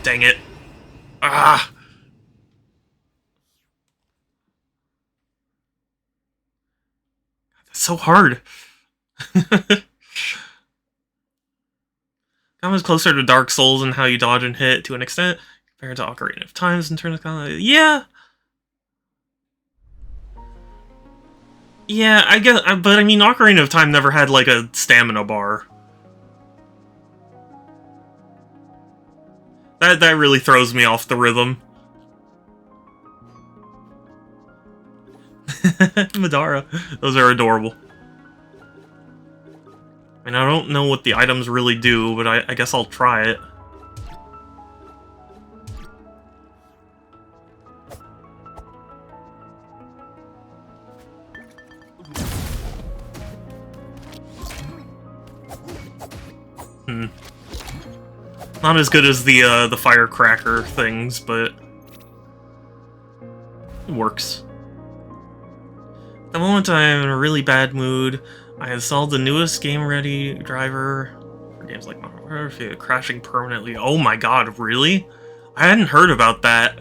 Dang it. Ah! so hard. Comba's closer to Dark Souls and how you dodge and hit to an extent, compared to Ocarina of Times in terms of combat. Yeah. Yeah, I guess, but I mean, Ocarina of Time never had, like, a stamina bar. That really throws me off the rhythm. Madara. Those are adorable. I mean, I don't know what the items really do, but I guess I'll try it. Not as good as the firecracker things, but it works. At the moment I'm in a really bad mood. I installed the newest game-ready driver for games like Mario, crashing permanently. Oh my god, really? I hadn't heard about that.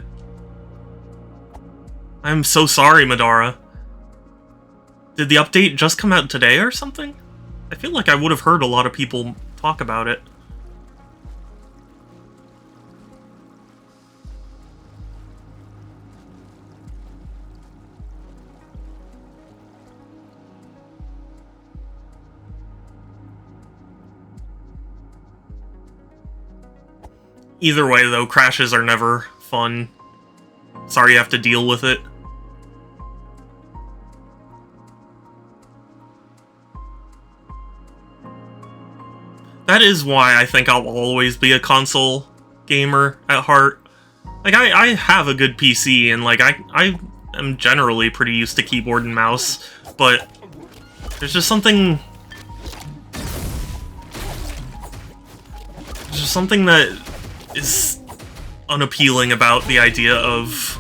I'm so sorry, Madara. Did the update just come out today or something? I feel like I would have heard a lot of people talk about it. Either way, though, crashes are never fun. Sorry you have to deal with it. That is why I think I'll always be a console gamer at heart. Like, I have a good PC, and, like, I am generally pretty used to keyboard and mouse, but there's just something... There's just something that is unappealing about the idea of,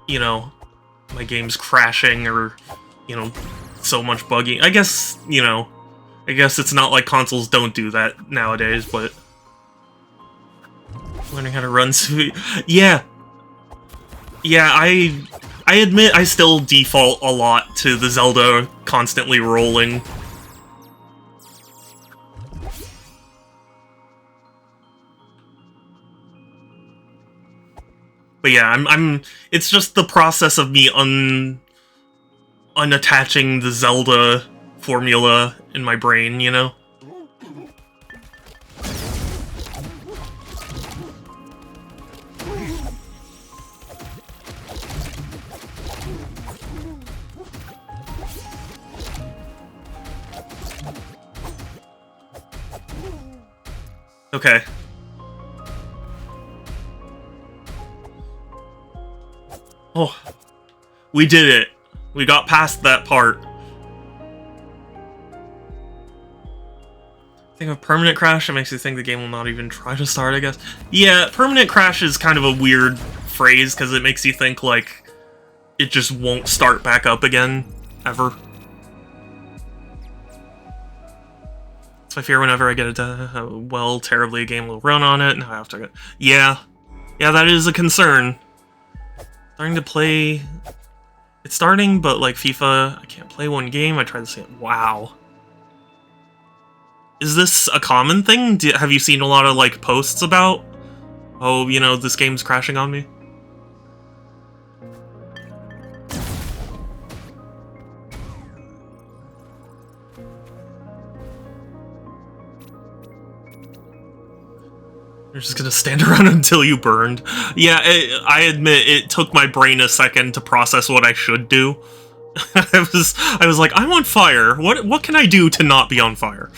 you know, my game's crashing or, you know, so much bugging. I guess, you know, I guess it's not like consoles don't do that nowadays, but learning how to run smooth. Yeah. Yeah, I admit I still default a lot to the Zelda constantly rolling. But yeah, it's just the process of me unattaching the Zelda formula in my brain, you know? Okay. Oh, we did it. We got past that part. Think of permanent crash, it makes you think the game will not even try to start, I guess. Yeah, permanent crash is kind of a weird phrase, because it makes you think, like, it just won't start back up again, ever. So I fear whenever I get a terribly a game will run on it, and I have to... Yeah. Yeah, that is a concern. Starting to play... It's starting, but like FIFA, I can't play one game. I tried to say, wow. Is this a common thing? Have you seen a lot of like posts about, oh, you know, this game's crashing on me? You're just gonna stand around until you burned. Yeah, I admit it took my brain a second to process what I should do. I was like, I'm on fire. What can I do to not be on fire?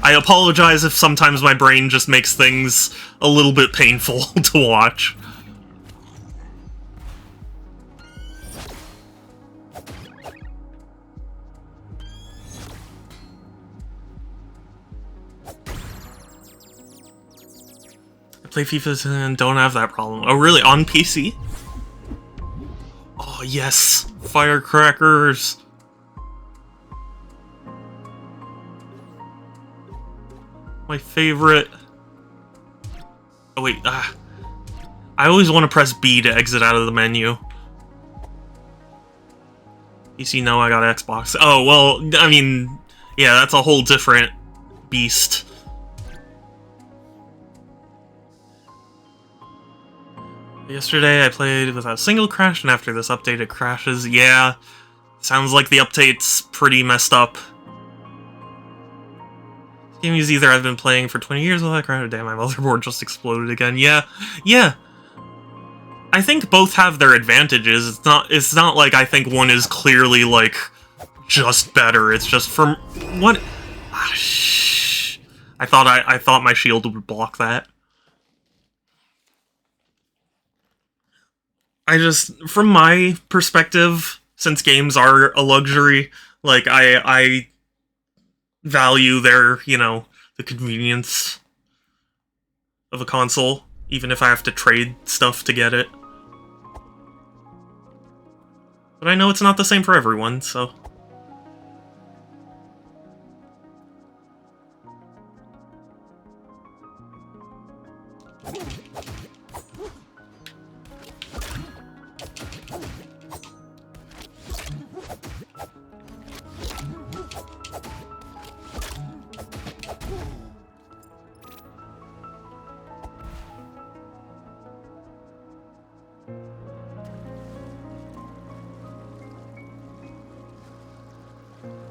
I apologize if sometimes my brain just makes things a little bit painful to watch. Play FIFA and don't have that problem. Oh, really? On PC? Oh, yes. Firecrackers. My favorite. Oh wait, I always want to press B to exit out of the menu. PC, no, I got Xbox. Oh, well, I mean, yeah, that's a whole different beast. Yesterday I played without a single crash, and after this update it crashes. Yeah, sounds like the update's pretty messed up. This game is either I've been playing for 20 years without crash, or damn, my motherboard just exploded again. Yeah. I think both have their advantages. It's not like I think one is clearly, like, just better. It's just from what... shh. I thought my shield would block that. From my perspective, since games are a luxury, like, I value their, you know, the convenience of a console, even if I have to trade stuff to get it. But I know it's not the same for everyone, so...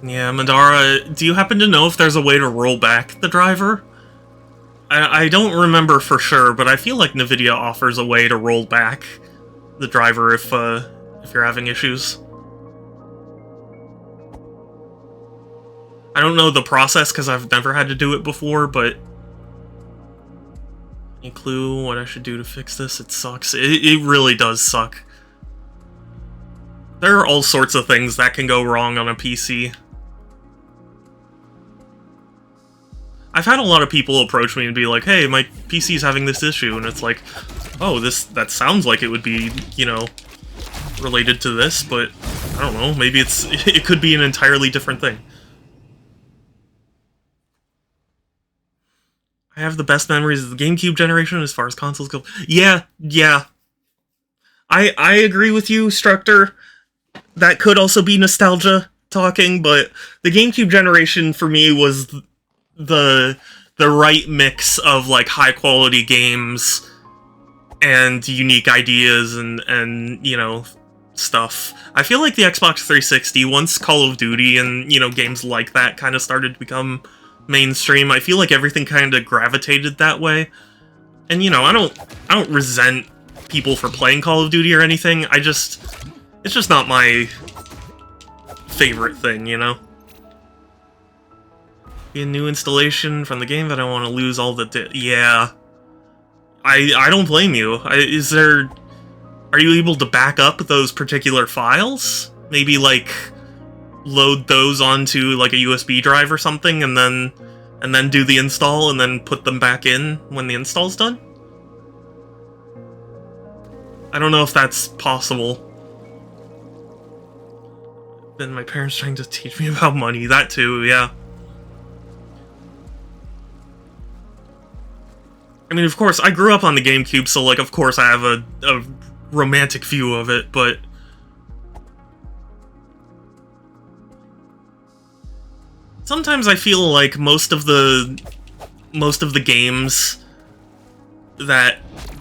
Yeah, Madara, do you happen to know if there's a way to roll back the driver? I don't remember for sure, but I feel like NVIDIA offers a way to roll back the driver if you're having issues. I don't know the process because I've never had to do it before, but... Any clue what I should do to fix this? It sucks. It really does suck. There are all sorts of things that can go wrong on a PC. I've had a lot of people approach me and be like, hey, my PC's having this issue, and it's like, oh, that sounds like it would be, you know, related to this, but I don't know, maybe it could be an entirely different thing. I have the best memories of the GameCube generation as far as consoles go. Yeah. I agree with you, Structor. That could also be nostalgia talking, but the GameCube generation for me was the right mix of, like, high quality games and unique ideas and you know, stuff. I feel like the Xbox 360, once Call of Duty and, you know, games like that kind of started to become mainstream, I feel like everything kind of gravitated that way. And, you know, I don't resent people for playing Call of Duty or anything. It's just not my favorite thing, you know? Be a new installation from the game that I want to lose all the yeah. I don't blame you. Are you able to back up those particular files? Maybe, like, load those onto, like, a USB drive or something, and then do the install, and then put them back in when the install's done? I don't know if that's possible. Then my parents trying to teach me about money. That too, yeah. I mean, of course, I grew up on the GameCube, so, like, of course I have a romantic view of it, but... Sometimes I feel like most of the games that,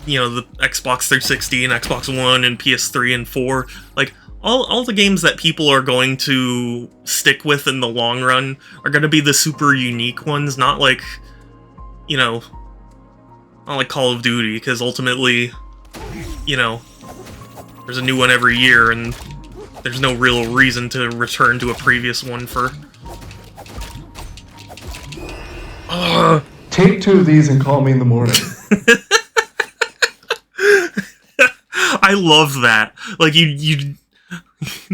you know, the Xbox 360 and Xbox One and PS3 and 4, like, all the games that people are going to stick with in the long run are going to be the super unique ones, not like, you know, not like Call of Duty, because ultimately, you know, there's a new one every year, and there's no real reason to return to a previous one for... Take 2 of these and call me in the morning. I love that. Like, you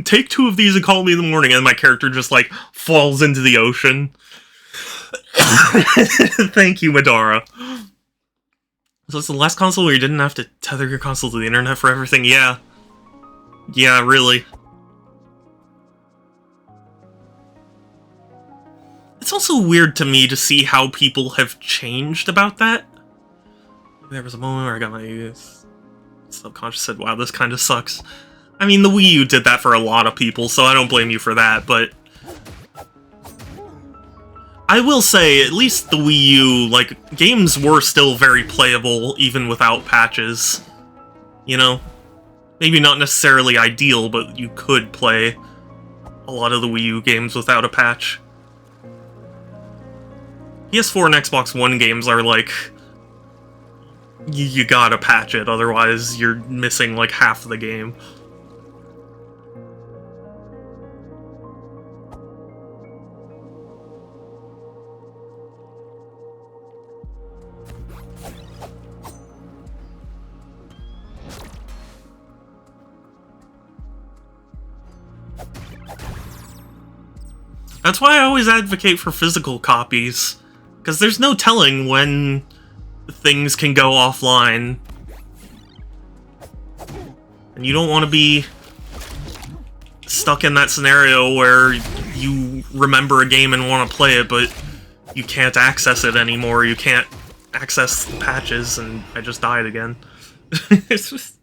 take 2 of these and call me in the morning, and my character just, like, falls into the ocean. Thank you, Madara. So it's the last console where you didn't have to tether your console to the internet for everything? Yeah. Yeah, really. It's also weird to me to see how people have changed about that. There was a moment where I got my subconscious said, wow, this kind of sucks. I mean, the Wii U did that for a lot of people, so I don't blame you for that, but I will say, at least the Wii U, like, games were still very playable, even without patches. You know? Maybe not necessarily ideal, but you could play a lot of the Wii U games without a patch. PS4 and Xbox One games are like, you gotta patch it, otherwise you're missing like half the game. That's why I always advocate for physical copies, because there's no telling when things can go offline. And you don't want to be stuck in that scenario where you remember a game and want to play it, but you can't access it anymore, you can't access the patches, and I just died again. It's just...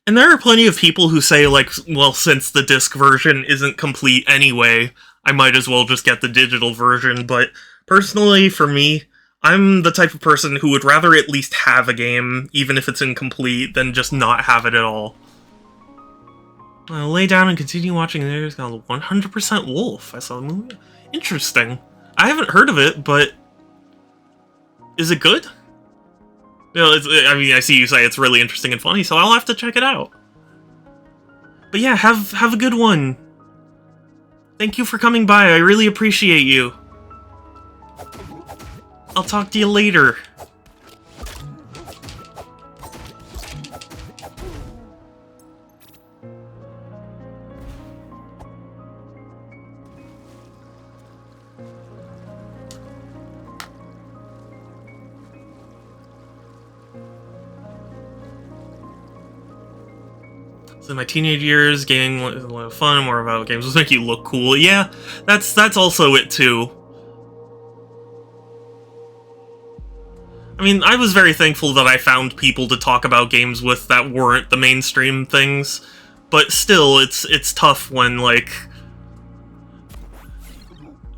And there are plenty of people who say, like, well, since the disc version isn't complete anyway, I might as well just get the digital version, but personally, for me, I'm the type of person who would rather at least have a game, even if it's incomplete, than just not have it at all. I'll lay down and continue watching. There's got 100% Wolf. I saw the movie. Interesting. I haven't heard of it, but is it good? You know, I mean, I see you say it's really interesting and funny, so I'll have to check it out. But yeah, have a good one. Thank you for coming by. I really appreciate you. I'll talk to you later. So in my teenage years, gaming was a lot of fun, more about games was make you look cool. Yeah, that's also it too. I mean, I was very thankful that I found people to talk about games with that weren't the mainstream things, but still, it's tough when, like...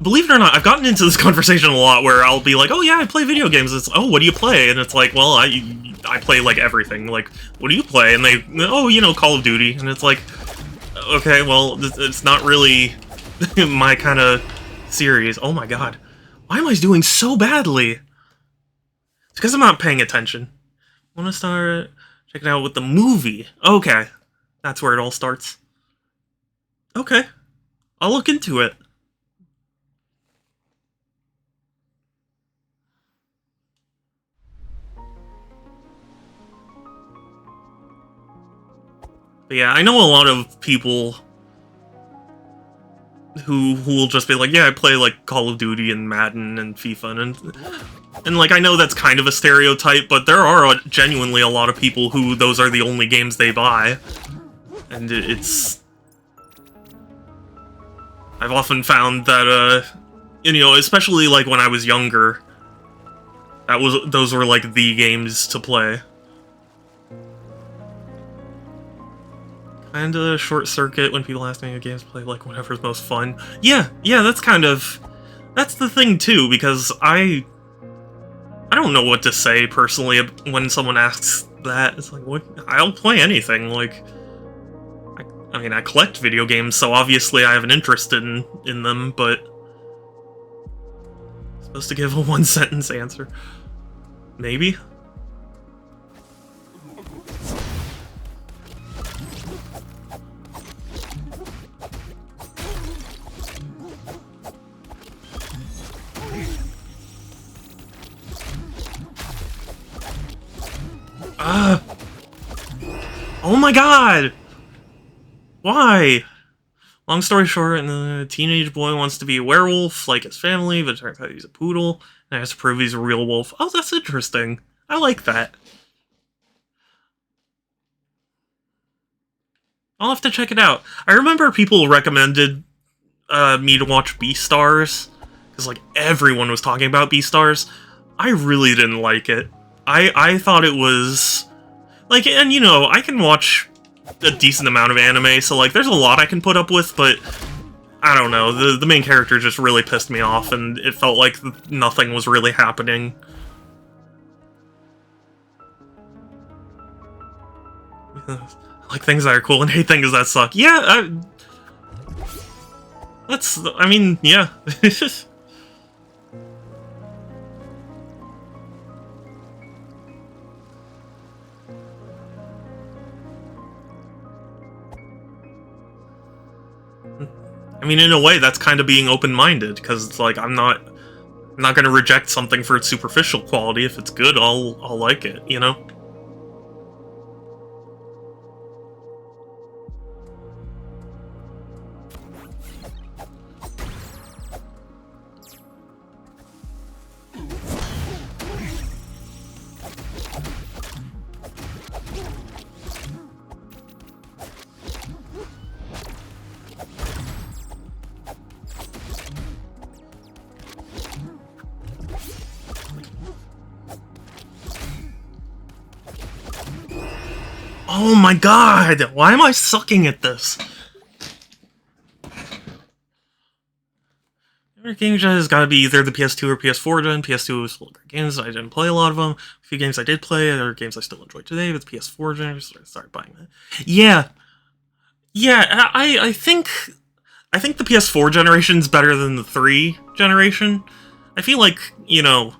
Believe it or not, I've gotten into this conversation a lot where I'll be like, oh yeah, I play video games. It's, oh, what do you play? And it's like, well, I play, like, everything. Like, what do you play? And they, oh, you know, Call of Duty. And it's like, okay, well, it's not really my kind of series. Oh my god. Why am I doing so badly? It's because I'm not paying attention. I want to start checking out with the movie. Okay. That's where it all starts. Okay. I'll look into it. But yeah, I know a lot of people who will just be like, yeah, I play like Call of Duty and Madden and FIFA and like I know that's kind of a stereotype, but there are genuinely a lot of people who those are the only games they buy, and it's... I've often found that you know, especially like when I was younger, those were like the games to play. Kinda short circuit when people ask me what games to play, like whatever's most fun. Yeah, that's kind of... That's the thing too, because I don't know what to say personally when someone asks that. It's like, what? I'll play anything, like... I mean, I collect video games, so obviously I have an interest in them, but... I'm supposed to give a one-sentence answer. Maybe? Oh my god! Why? Long story short, the teenage boy wants to be a werewolf, like his family, but it turns out he's a poodle, and has to prove he's a real wolf. Oh, that's interesting. I like that. I'll have to check it out. I remember people recommended me to watch Beastars, because like everyone was talking about Beastars. I really didn't like it. I thought it was like, and you know, I can watch a decent amount of anime, so like there's a lot I can put up with, but I don't know, the main character just really pissed me off, and it felt like nothing was really happening. I like things that are cool and hate things that suck. Yeah, I mean, yeah. I mean, in a way, that's kind of being open-minded, because it's like, I'm not gonna reject something for its superficial quality. If it's good, I'll like it, you know? Oh my god! Why am I sucking at this? Every game gen has got to be either the PS2 or PS4 gen. PS2 was full of great games. I didn't play a lot of them. A few games I did play, other games I still enjoy today. But the PS4 gen, I started buying that. Yeah, yeah. I think the PS4 generation's better than the 3 generation. I feel like, you know,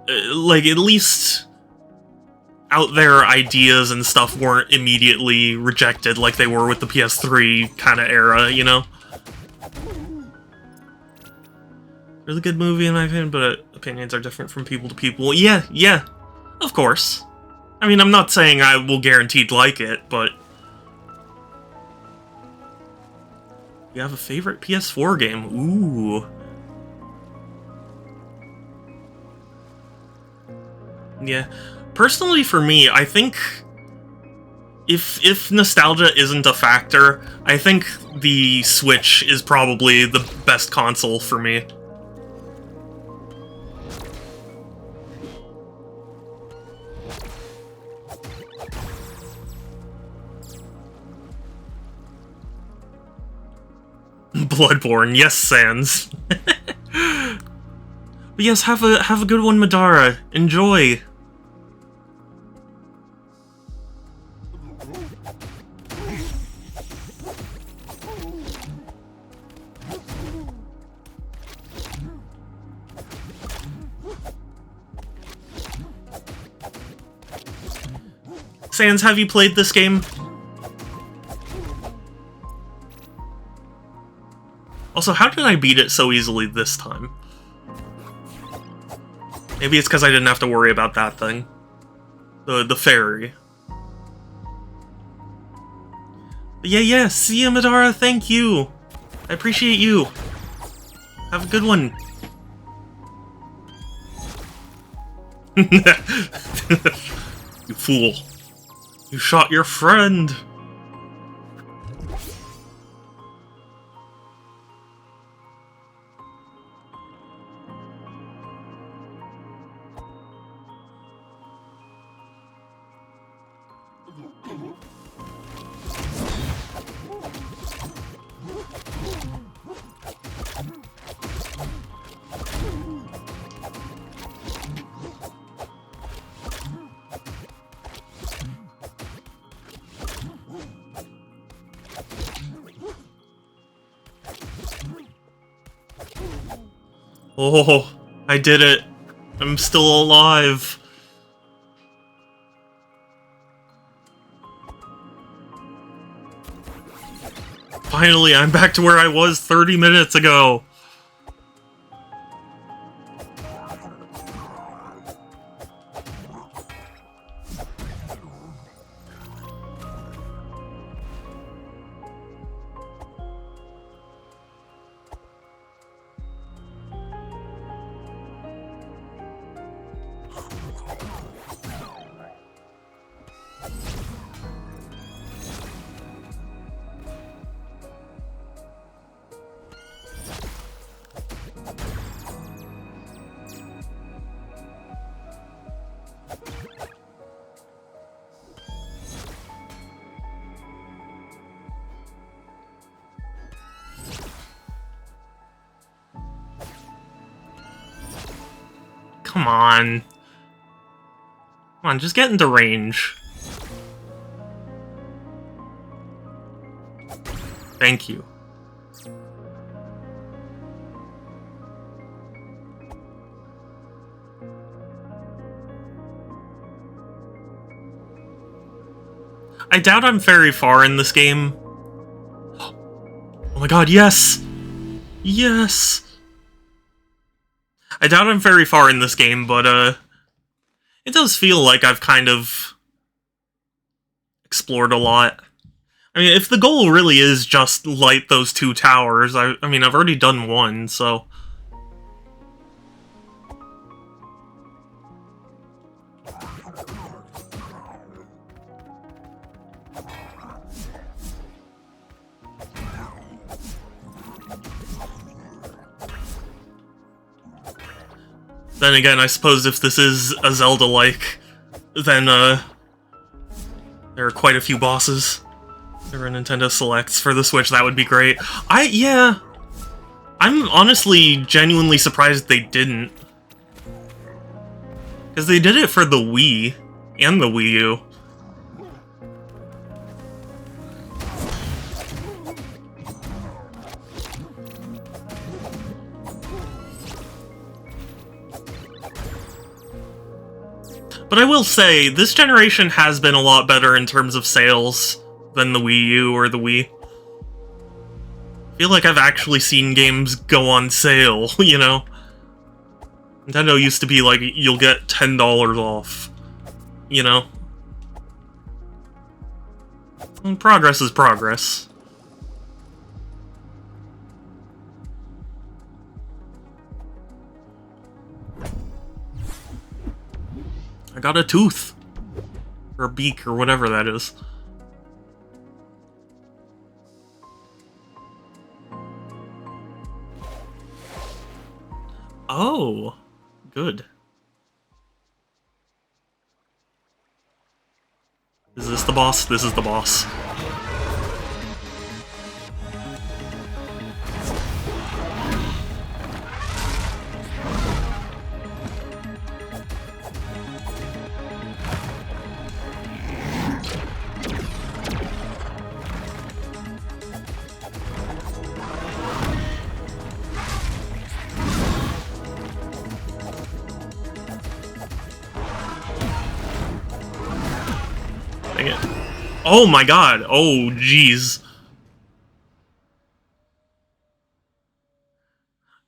like at least out there ideas and stuff weren't immediately rejected like they were with the PS3 kind of era, you know? Really good movie in my opinion, but opinions are different from people to people. Yeah, of course. I mean, I'm not saying I will guaranteed like it, but... You have a favorite PS4 game? Ooh. Yeah. Personally, for me, I think if nostalgia isn't a factor, I think the Switch is probably the best console for me. Bloodborne, yes, Sans. But yes, have a good one, Madara. Enjoy. Sans, have you played this game? Also, how did I beat it so easily this time? Maybe it's because I didn't have to worry about that thing. The fairy. But yeah, see ya, Madara, thank you! I appreciate you! Have a good one! You fool. You shot your friend! Oh, I did it. I'm still alive. Finally, I'm back to where I was 30 minutes ago. come on. Come on, just get into range. Thank you. I doubt I'm very far in this game. Oh my god, yes! Yes! I doubt I'm very far in this game, but, it does feel like I've kind of explored a lot. I mean, if the goal really is just light those 2 towers, I mean, I've already done one, so... Then again, I suppose if this is a Zelda-like, then, there are quite a few bosses. There were Nintendo Selects for the Switch, that would be great. Yeah. I'm honestly genuinely surprised they didn't. Because they did it for the Wii and the Wii U. But I will say, this generation has been a lot better in terms of sales than the Wii U or the Wii. I feel like I've actually seen games go on sale, you know? Nintendo used to be like, you'll get $10 off, you know? And progress is progress. I got a tooth. Or a beak, or whatever that is. Oh, good. Is this the boss? This is the boss. Dang it. Oh my god. Oh, jeez.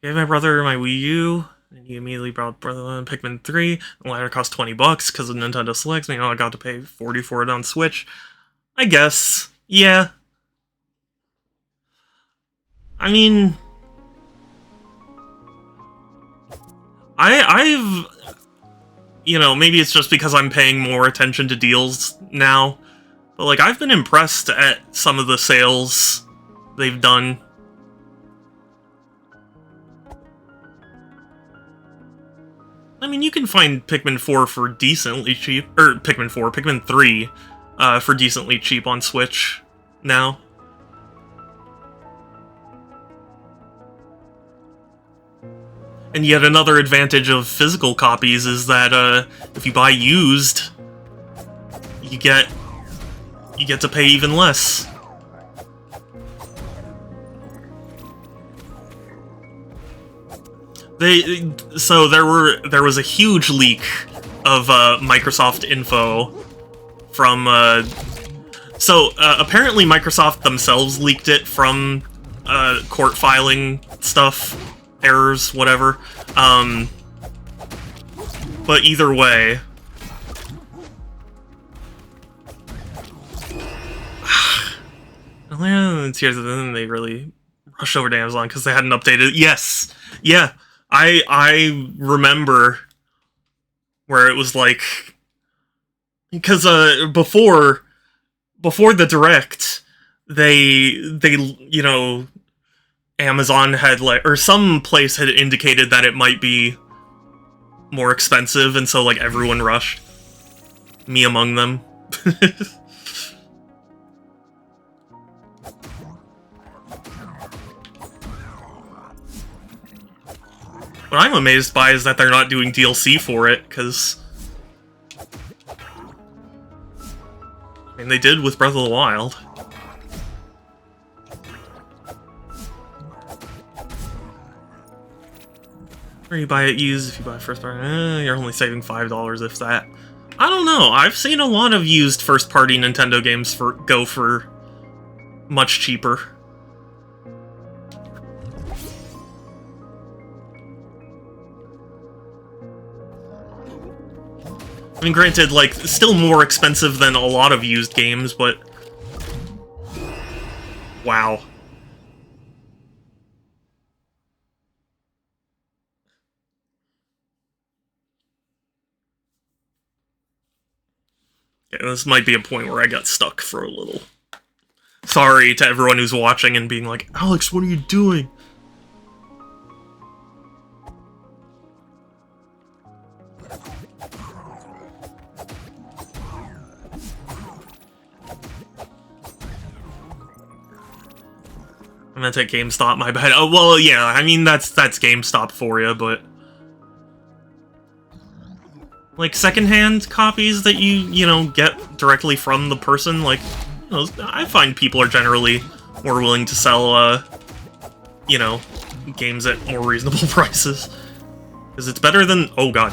Gave my brother my Wii U, and he immediately brought Pikmin 3. The latter cost $20 because of Nintendo Selects. You know, I got to pay $40 for it on Switch. I guess. Yeah. I mean... I've... You know, maybe it's just because I'm paying more attention to deals now, but, like, I've been impressed at some of the sales they've done. I mean, you can find Pikmin 4 for decently cheap, or Pikmin 3, for decently cheap on Switch now. And yet another advantage of physical copies is that, if you buy used, you get to pay even less. So there was a huge leak of Microsoft info from apparently Microsoft themselves leaked it from court filing stuff, errors, whatever. But either way, here's the thing, they really rushed over to Amazon because they hadn't updated it. Yes, yeah. I remember where it was like, because before the Direct, they you know, Amazon had like, or some place had indicated that it might be more expensive, and so like everyone rushed, me among them. What I'm amazed by is that they're not doing DLC for it, because... I mean, they did with Breath of the Wild. Or you buy it used if you buy it first party. You're only saving $5 if that. I don't know. I've seen a lot of used first-party Nintendo games go for much cheaper. I mean, granted, like, still more expensive than a lot of used games, but... Wow. Yeah, this might be a point where I got stuck for a little. Sorry to everyone who's watching and being like, Alex, what are you doing? I meant at GameStop, my bad. Oh, well, yeah, I mean, that's GameStop for you, but... Like, secondhand copies that you know, get directly from the person, like, you know, I find people are generally more willing to sell, you know, games at more reasonable prices. Because it's better than... Oh, God.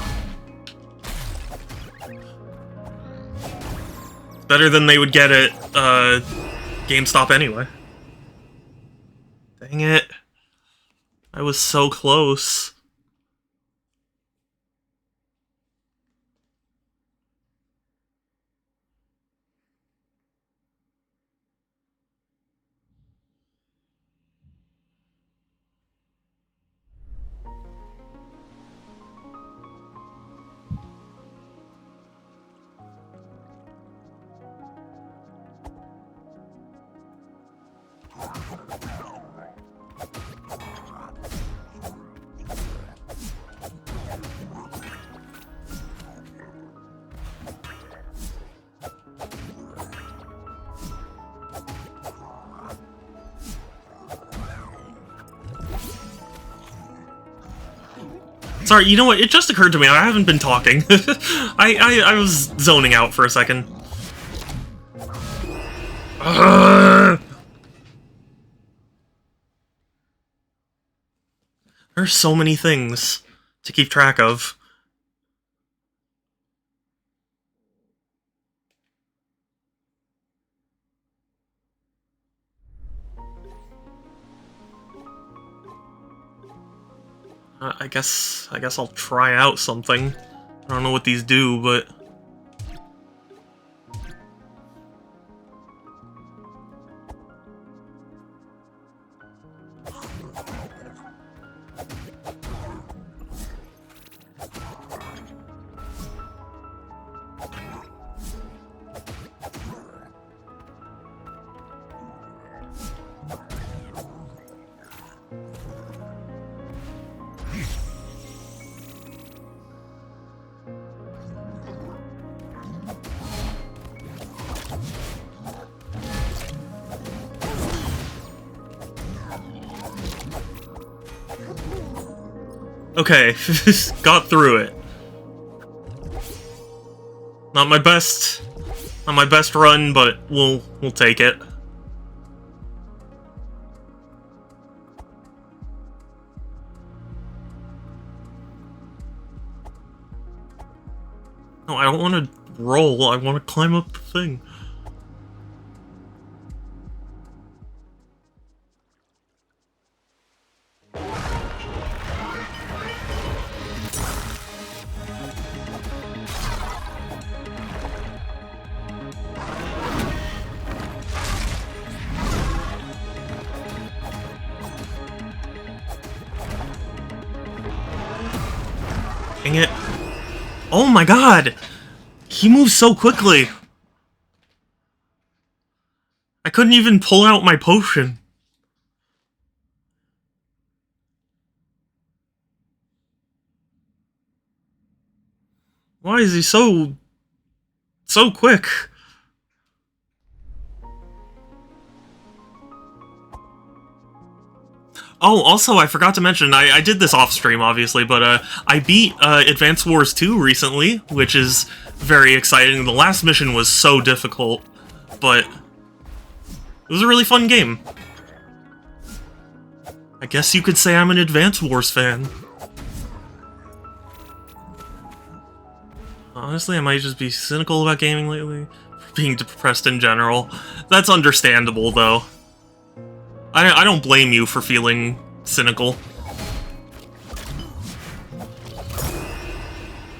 It's better than they would get at, GameStop anyway. Dang it. I was so close. Sorry, you know what? It just occurred to me. I haven't been talking. I was zoning out for a second. There's so many things to keep track of. I guess I'll try out something. I don't know what these do, but... Okay, got through it. Not my best run, but we'll take it. No, I don't want to roll. I want to climb up the thing. Dang it. Oh my god! He moves so quickly! I couldn't even pull out my potion. Why is he so quick? Oh, also, I forgot to mention, I did this off-stream, obviously, but I beat Advance Wars 2 recently, which is very exciting. The last mission was so difficult, but it was a really fun game. I guess you could say I'm an Advance Wars fan. Honestly, I might just be cynical about gaming lately. Being depressed in general. That's understandable, though. I don't blame you for feeling cynical.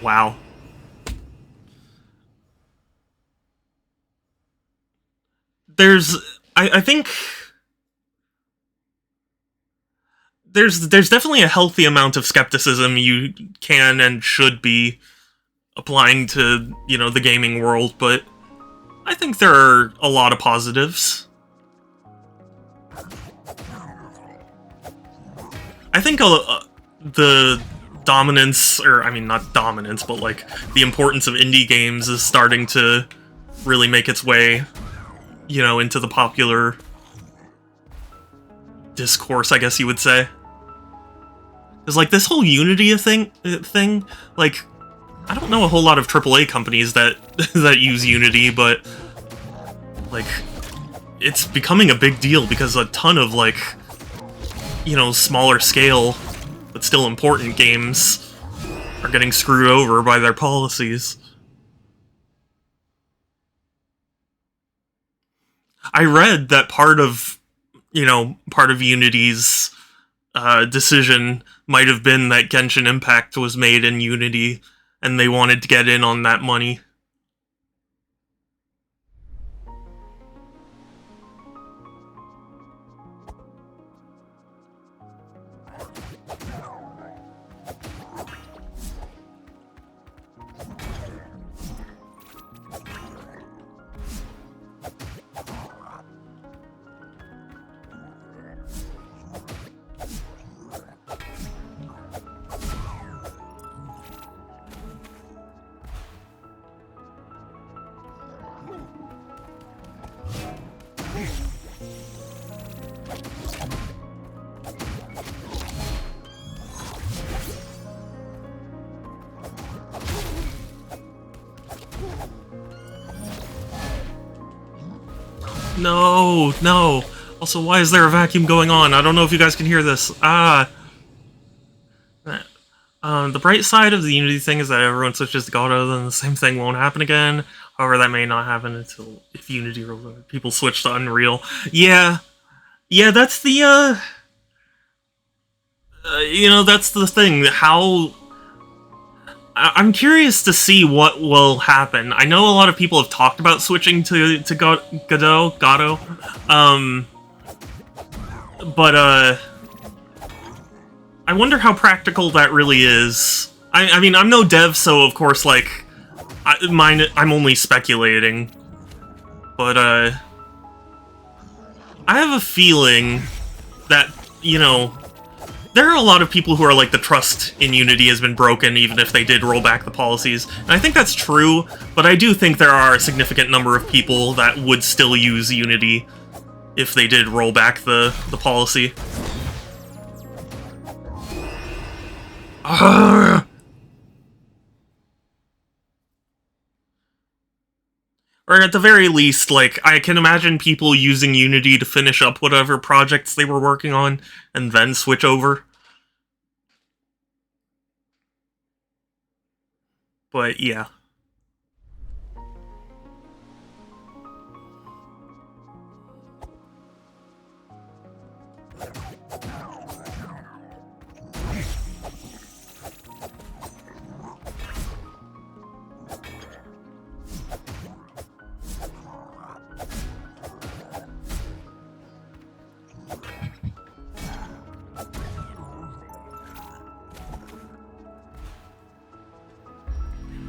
Wow. I think there's definitely a healthy amount of skepticism you can and should be applying to, you know, the gaming world, but I think there are a lot of positives. I think the dominance, or I mean not dominance, but like the importance of indie games is starting to really make its way, you know, into the popular discourse, I guess you would say. Because like this whole Unity thing, like I don't know a whole lot of AAA companies that that use Unity, but like it's becoming a big deal because a ton of like, you know, smaller scale but still important games are getting screwed over by their policies. I read that part of Unity's decision might have been that Genshin Impact was made in Unity, and they wanted to get in on that money. No, no. Also, why is there a vacuum going on? I don't know if you guys can hear this. The bright side of the Unity thing is that everyone switches to Gato, then the same thing won't happen again. However, that may not happen until if Unity rolls over. People switch to Unreal. Yeah, that's the you know, that's the thing. How I'm curious to see what will happen. I know a lot of people have talked about switching to Gato, but I wonder how practical that really is. I mean, I'm no dev, so of course, like, I'm only speculating, but I have a feeling that, you know, there are a lot of people who are like, the trust in Unity has been broken even if they did roll back the policies. And I think that's true, but I do think there are a significant number of people that would still use Unity if they did roll back the policy. Or at the very least, like, I can imagine people using Unity to finish up whatever projects they were working on, and then switch over. But, yeah.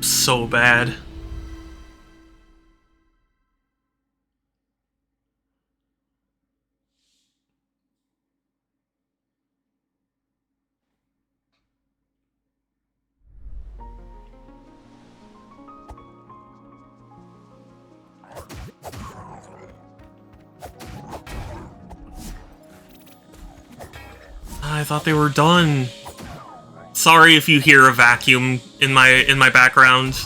So bad. I thought they were done. Sorry if you hear a vacuum in my background.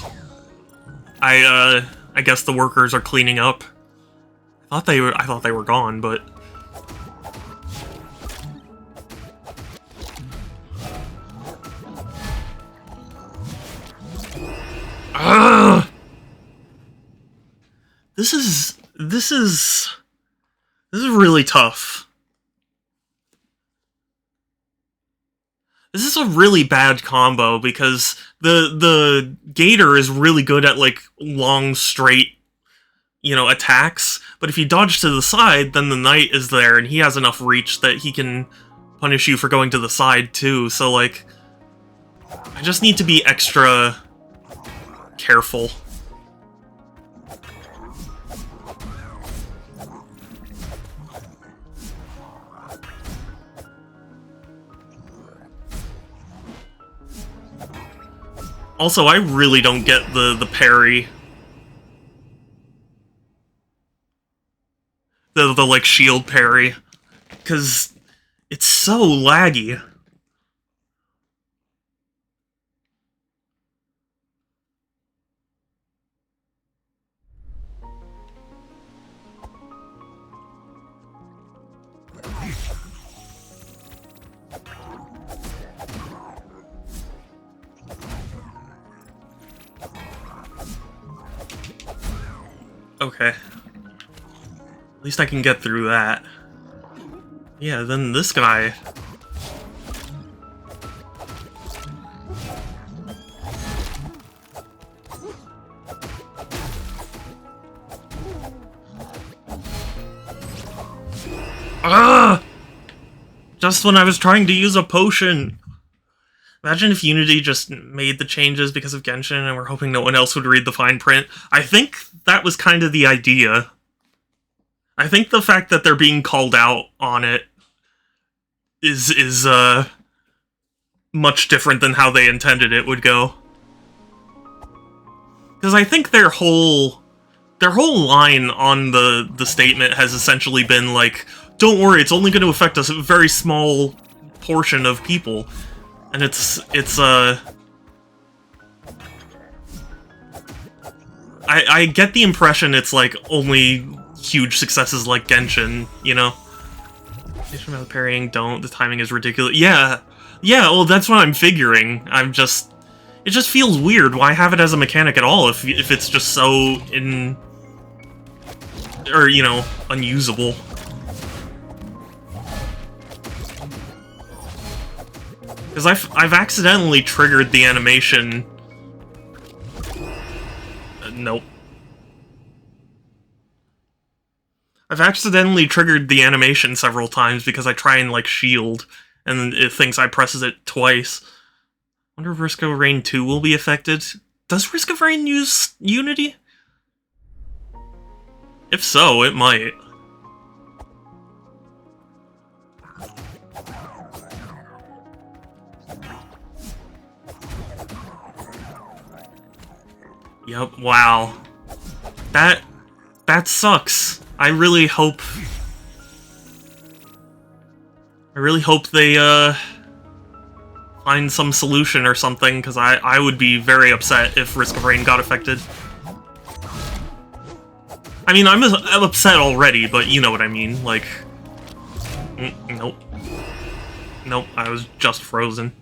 I guess the workers are cleaning up. I thought they were gone, but Ugh! This is really tough. This is a really bad combo because the Gator is really good at like long straight, you know, attacks, but if you dodge to the side, then the Knight is there and he has enough reach that he can punish you for going to the side too. So like I just need to be extra careful. Also, I really don't get the parry. The like shield parry, because it's so laggy. Okay. At least I can get through that. Yeah, then this guy. Ah! Just when I was trying to use a potion. Imagine if Unity just made the changes because of Genshin and we're hoping no one else would read the fine print. I think that was kind of the idea. I think the fact that they're being called out on it is much different than how they intended it would go. Because I think their whole line on the statement has essentially been like, don't worry, it's only going to affect a very small portion of people. And I get the impression it's like only huge successes like Genshin, you know? About parrying, don't, the timing is ridiculous. Yeah, well that's what I'm figuring. It just feels weird. Why have it as a mechanic at all if it's just so unusable? Because I've accidentally triggered the animation. Nope. I've accidentally triggered the animation several times because I try and like shield, and it thinks I presses it twice. Wonder if Risk of Rain 2 will be affected. Does Risk of Rain use Unity? If so, it might. Yep, wow. That sucks. I really hope they find some solution or something, because I would be very upset if Risk of Rain got affected. I mean, I'm upset already, but you know what I mean, like... Nope. Nope, I was just frozen.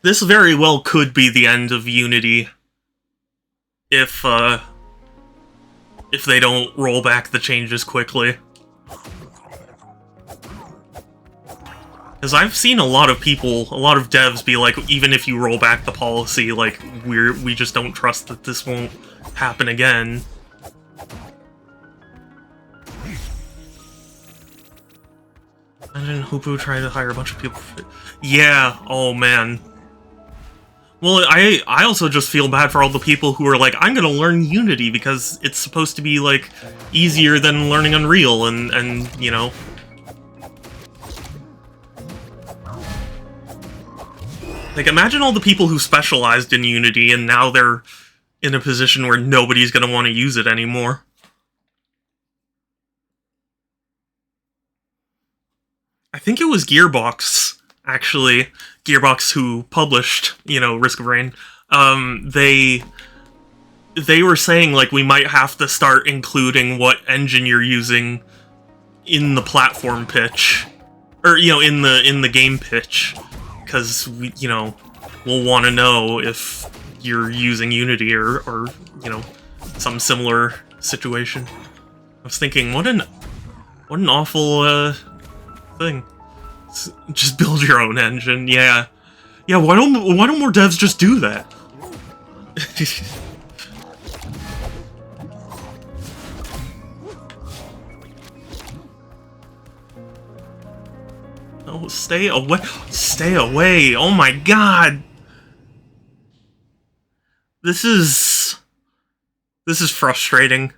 This very well could be the end of Unity if they don't roll back the changes quickly. Because I've seen a lot of devs be like, even if you roll back the policy, like, we just don't trust that this won't happen again. Imagine Hoopu trying to hire a bunch of people. Yeah, oh man. Well, I also just feel bad for all the people who are like, I'm gonna learn Unity because it's supposed to be, like, easier than learning Unreal, and you know... Like, imagine all the people who specialized in Unity, and now they're in a position where nobody's gonna want to use it anymore. I think it was Gearbox, actually. Gearbox, who published, Risk of Rain. They were saying, like, we might have to start including what engine you're using in the platform pitch. Or, in the game pitch. Because, we'll want to know if you're using Unity or some similar situation. I was thinking, what an awful, thing. Just build your own engine, yeah. Yeah, why don't more devs just do that? Oh, stay away. Stay away. Oh my god. This is frustrating.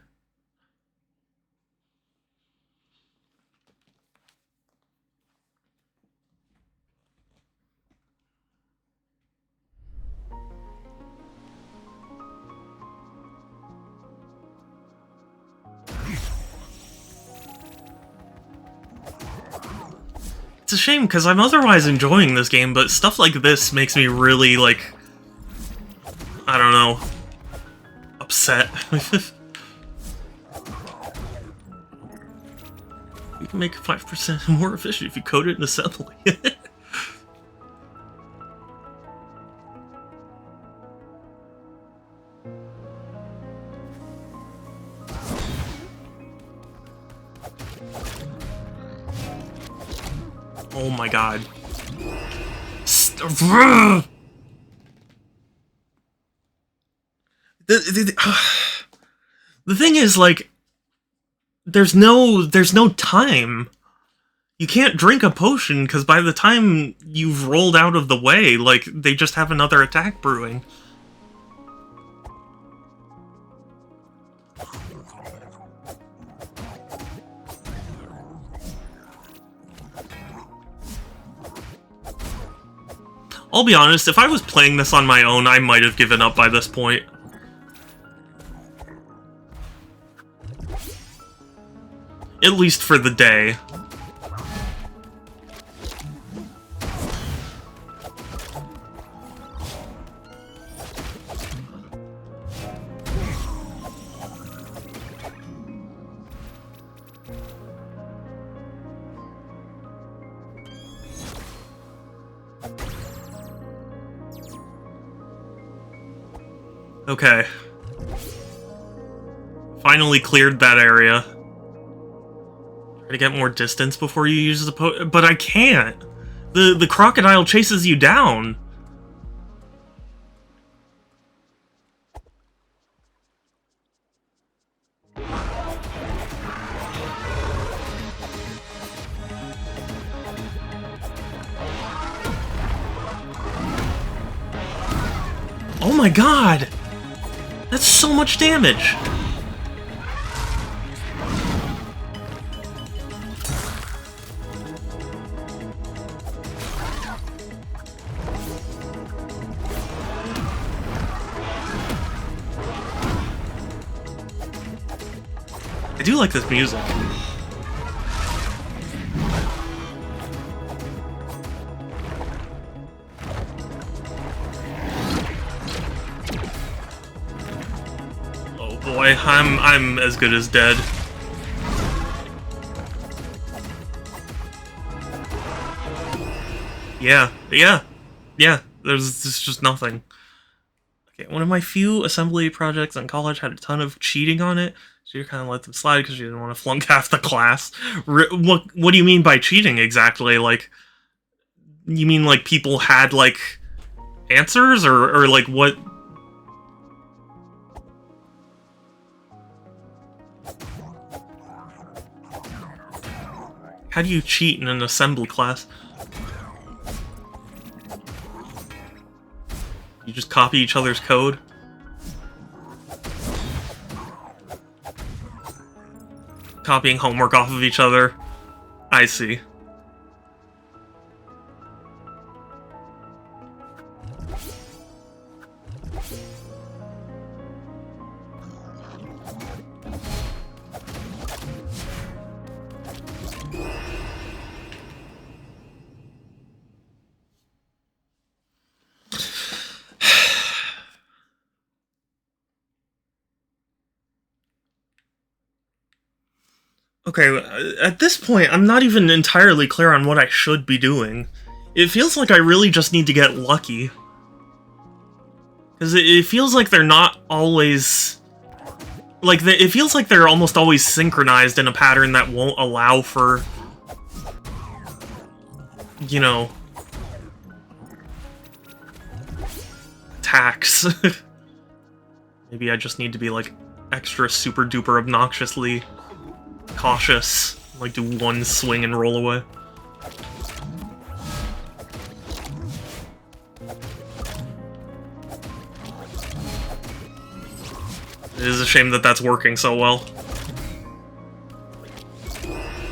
It's a shame, because I'm otherwise enjoying this game, but stuff like this makes me really, like, I don't know, upset. You can make it 5% more efficient if you code it in assembly. Oh my god. The thing is, like, there's no time. You can't drink a potion, because by the time you've rolled out of the way, like, they just have another attack brewing. I'll be honest, if I was playing this on my own, I might have given up by this point. At least for the day. Okay. Finally cleared that area. Try to get more distance before you use the but I can't! The crocodile chases you down! Oh my god! That's so much damage! I do like this music. Oh boy, I'm as good as dead. Yeah, there's just nothing. Okay, one of my few assembly projects in college had a ton of cheating on it, so you kind of let them slide because you didn't want to flunk half the class. What do you mean by cheating exactly? Like, you mean like people had like answers, or like what? How do you cheat in an assembly class? You just copy each other's code? Copying homework off of each other? I see. Okay, at this point, I'm not even entirely clear on what I should be doing. It feels like I really just need to get lucky. Because it feels like they're not always... Like, it feels like they're almost always synchronized in a pattern that won't allow for... You know... attacks. Maybe I just need to be, like, extra super duper obnoxiously cautious. Like, do one swing and roll away. It is a shame that that's working so well.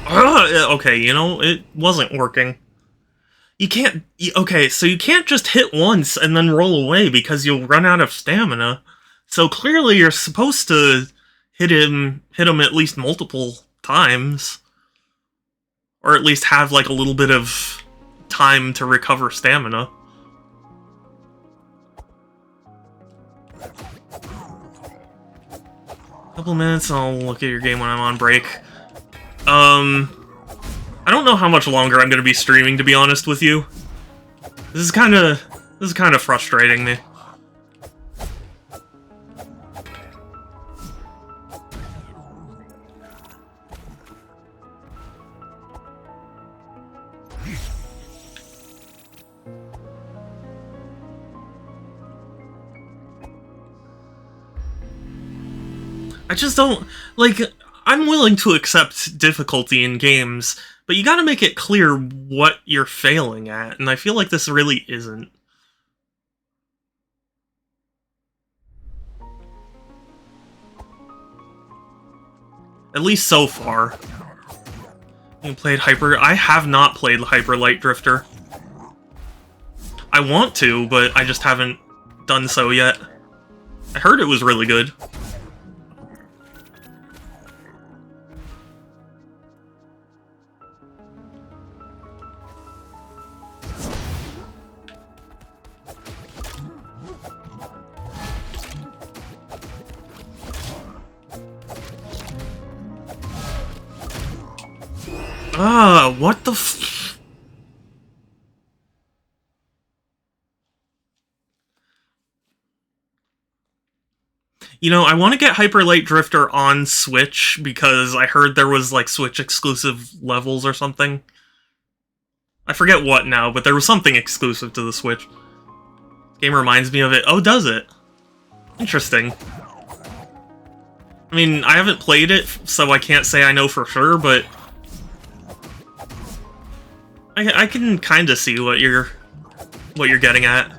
Okay, you know, it wasn't working. You can't... Okay, so you can't just hit once and then roll away because you'll run out of stamina. So clearly you're supposed to hit him at least multiple times. Or at least have, like, a little bit of time to recover stamina. Couple minutes, I'll look at your game when I'm on break. I don't know how much longer I'm gonna be streaming, to be honest with you. This is kinda frustrating me. I just don't... Like, I'm willing to accept difficulty in games, but you gotta make it clear what you're failing at, and I feel like this really isn't. At least so far. You played Hyper... I have not played Hyper Light Drifter. I want to, but I just haven't done so yet. I heard it was really good. What the f... You know, I want to get Hyper Light Drifter on Switch, because I heard there was, like, Switch-exclusive levels or something. I forget what now, but there was something exclusive to the Switch. This game reminds me of it. Oh, does it? Interesting. I mean, I haven't played it, so I can't say I know for sure, but... I can kind of see what you're getting at.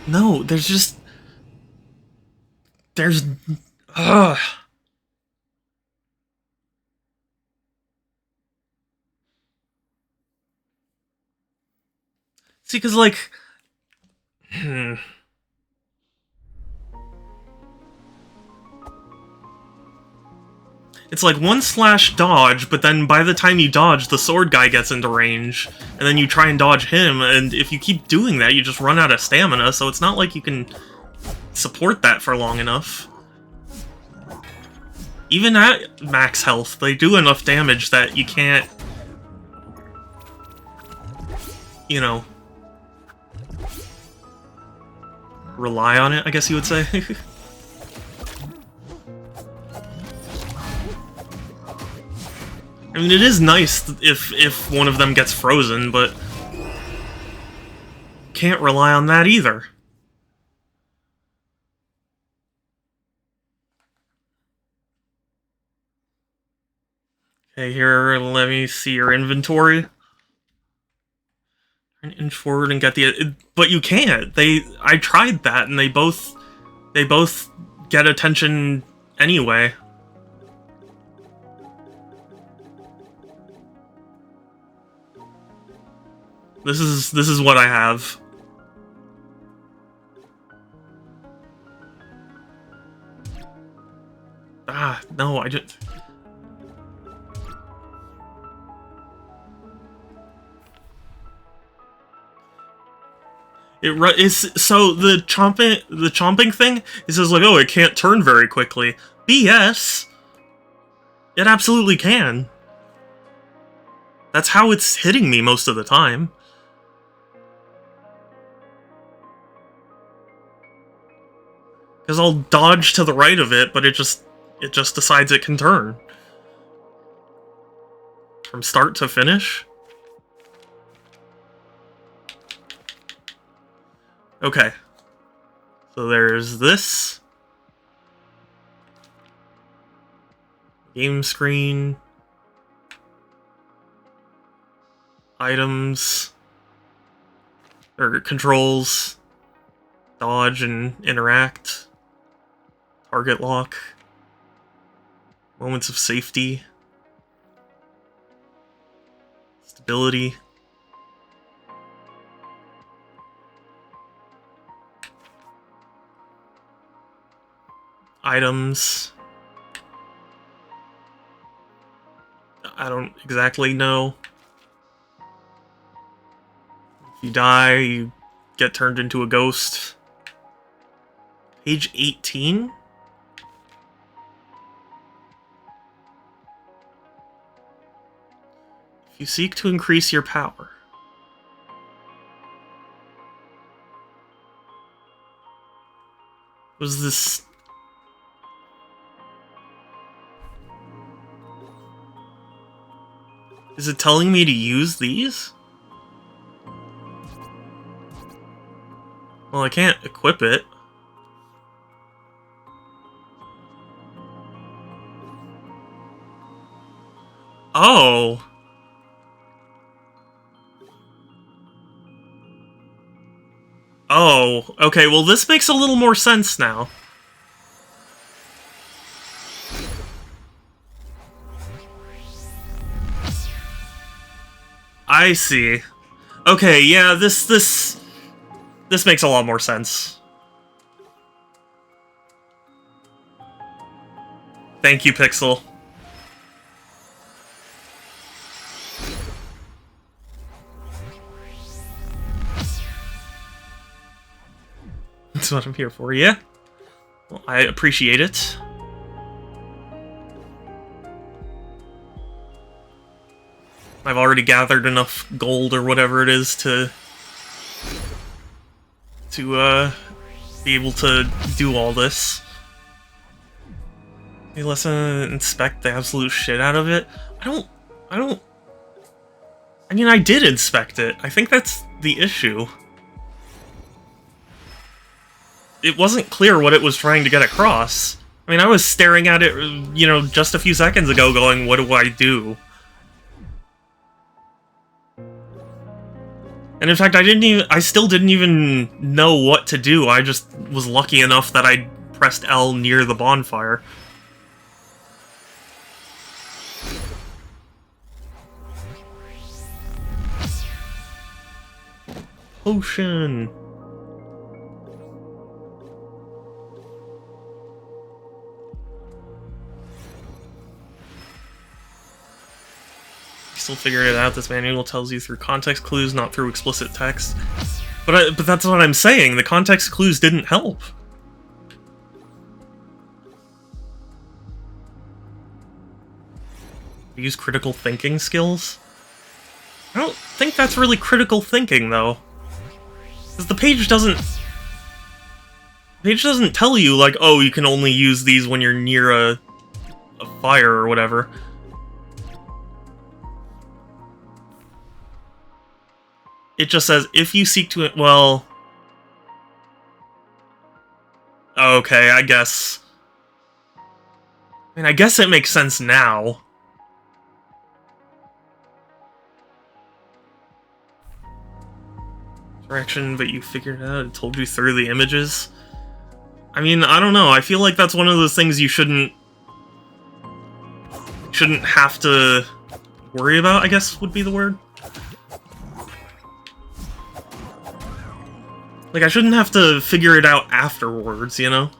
No, there's just... There's... Ugh. See, because, like... It's like 1/ dodge, but then by the time you dodge, the sword guy gets into range, and then you try and dodge him, and if you keep doing that, you just run out of stamina, so it's not like you can support that for long enough. Even at max health, they do enough damage that you can't... You know... rely on it, I guess you would say. I mean, it is nice if one of them gets frozen, but can't rely on that either. Okay, here, let me see your inventory. Inch forward and get the... But you can't. I tried that, and they both get attention anyway. This is what I have. Ah, no, I just... So the chomping thing, it says like, oh, it can't turn very quickly. BS! It absolutely can. That's how it's hitting me most of the time. Because I'll dodge to the right of it, but it just decides it can turn. From start to finish. Okay. So there's this. Game screen. Items. Or controls. Dodge and interact. Target lock. Moments of safety. Stability. Items. I don't exactly know. If you die, you get turned into a ghost. Page 18? If you seek to increase your power. Was this... Is it telling me to use these? Well, I can't equip it. Oh! Oh, okay, well this makes a little more sense now. I see. Okay, yeah, this makes a lot more sense. Thank you, Pixel. That's what I'm here for, yeah? Well, I appreciate it. I've already gathered enough gold or whatever it is to be able to do all this. Hey, let's inspect the absolute shit out of it. I mean, I did inspect it. I think that's the issue. It wasn't clear what it was trying to get across. I mean, I was staring at it, you know, just a few seconds ago going, what do I do? And in fact, I still didn't even know what to do. I just was lucky enough that I pressed L near the bonfire. Potion. Still figuring it out. This manual tells you through context clues, not through explicit text. But that's what I'm saying. The context clues didn't help. Use critical thinking skills? I don't think that's really critical thinking, though. Because the page doesn't tell you, like, oh, you can only use these when you're near a fire or whatever. It just says, if you seek to... Well... Okay, I guess... I mean, I guess it makes sense now. Direction, but you figured it out. It told you through the images. I mean, I don't know. I feel like that's one of those things you shouldn't have to worry about, I guess would be the word. Like, I shouldn't have to figure it out afterwards, you know?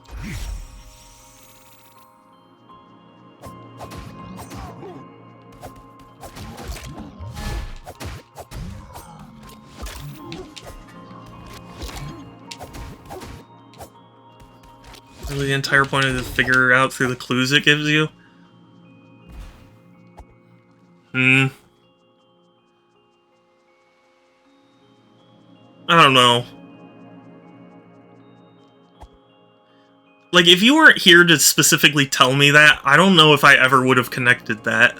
Really, the entire point is to figure it out through the clues it gives you? I don't know. Like, if you weren't here to specifically tell me that, I don't know if I ever would have connected that.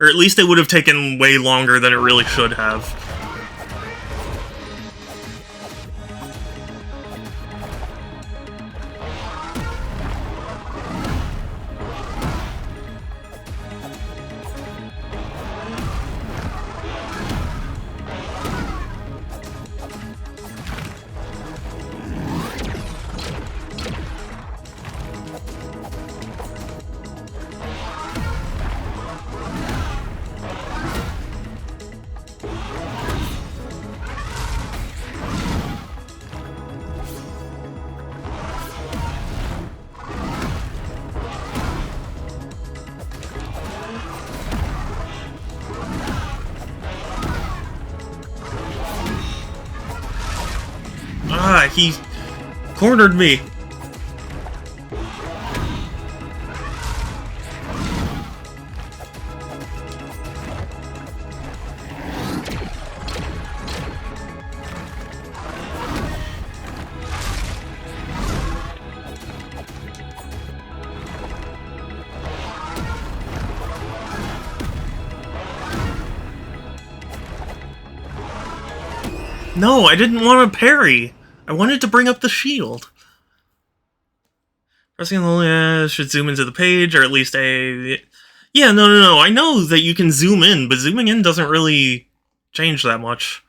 Or at least it would have taken way longer than it really should have. Ah, he cornered me. No, I didn't want to parry. I wanted to bring up the shield. Pressing the should zoom into the page, or at least a... Yeah, no. I know that you can zoom in, but zooming in doesn't really change that much.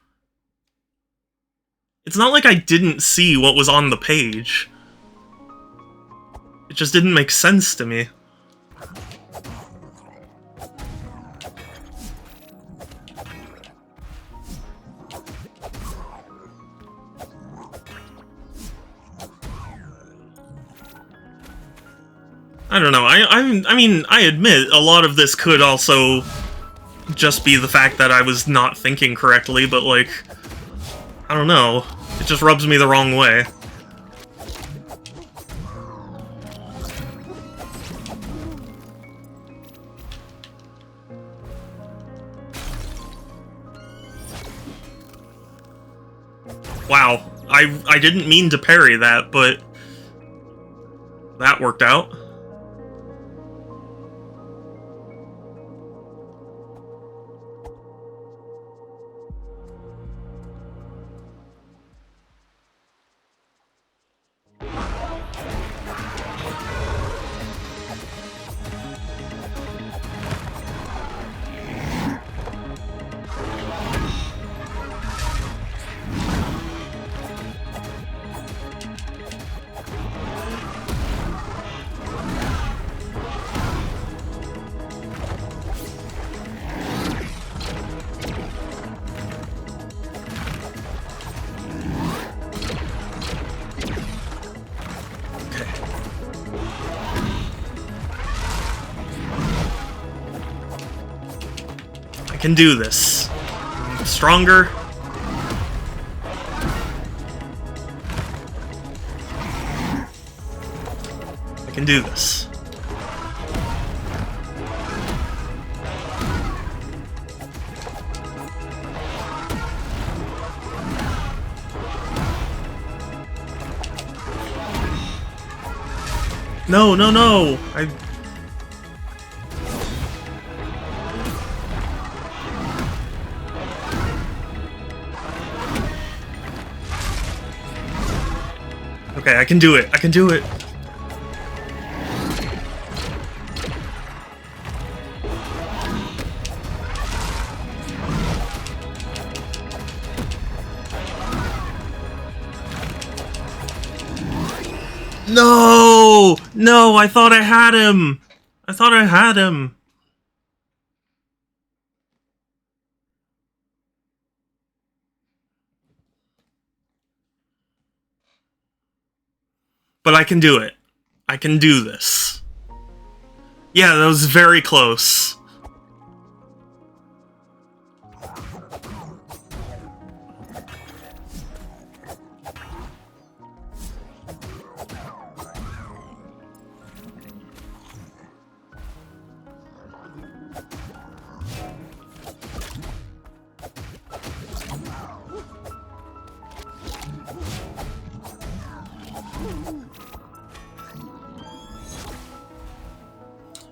It's not like I didn't see what was on the page. It just didn't make sense to me. I don't know, I mean, I admit, a lot of this could also just be the fact that I was not thinking correctly, but, like, I don't know. It just rubs me the wrong way. Wow, I didn't mean to parry that, but that worked out. I can do this. Stronger. I can do this. No! Okay, I can do it. I can do it. No! No, I thought I had him. I thought I had him. But I can do it. I can do this. Yeah, that was very close.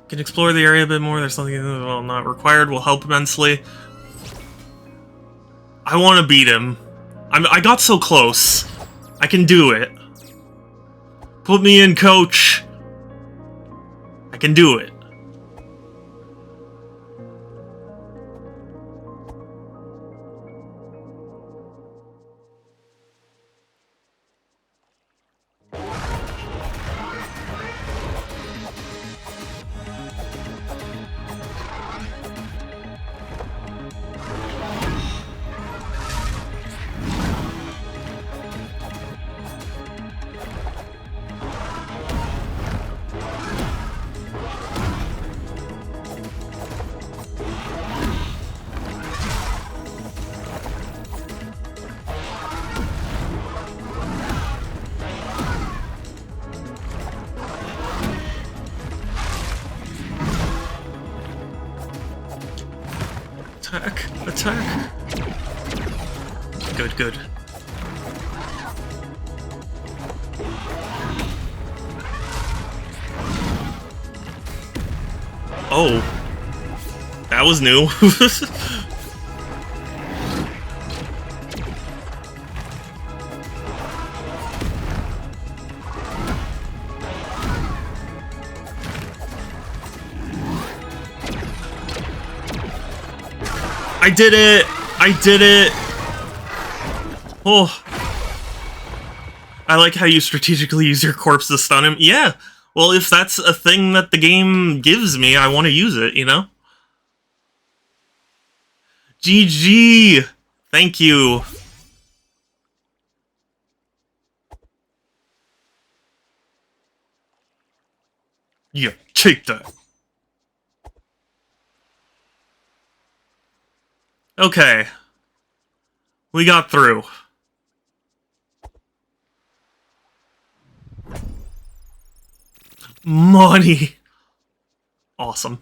Can explore the area a bit more. There's something not required. Will help immensely. I want to beat him. I got so close. I can do it. Put me in, coach. I can do it. Attack! Attack! Good, good. Oh. That was new. I did it! I did it! Oh. I like how you strategically use your corpse to stun him. Yeah! Well, if that's a thing that the game gives me, I want to use it, you know? GG! Thank you. Yeah, take that. Okay. We got through. Money! Awesome.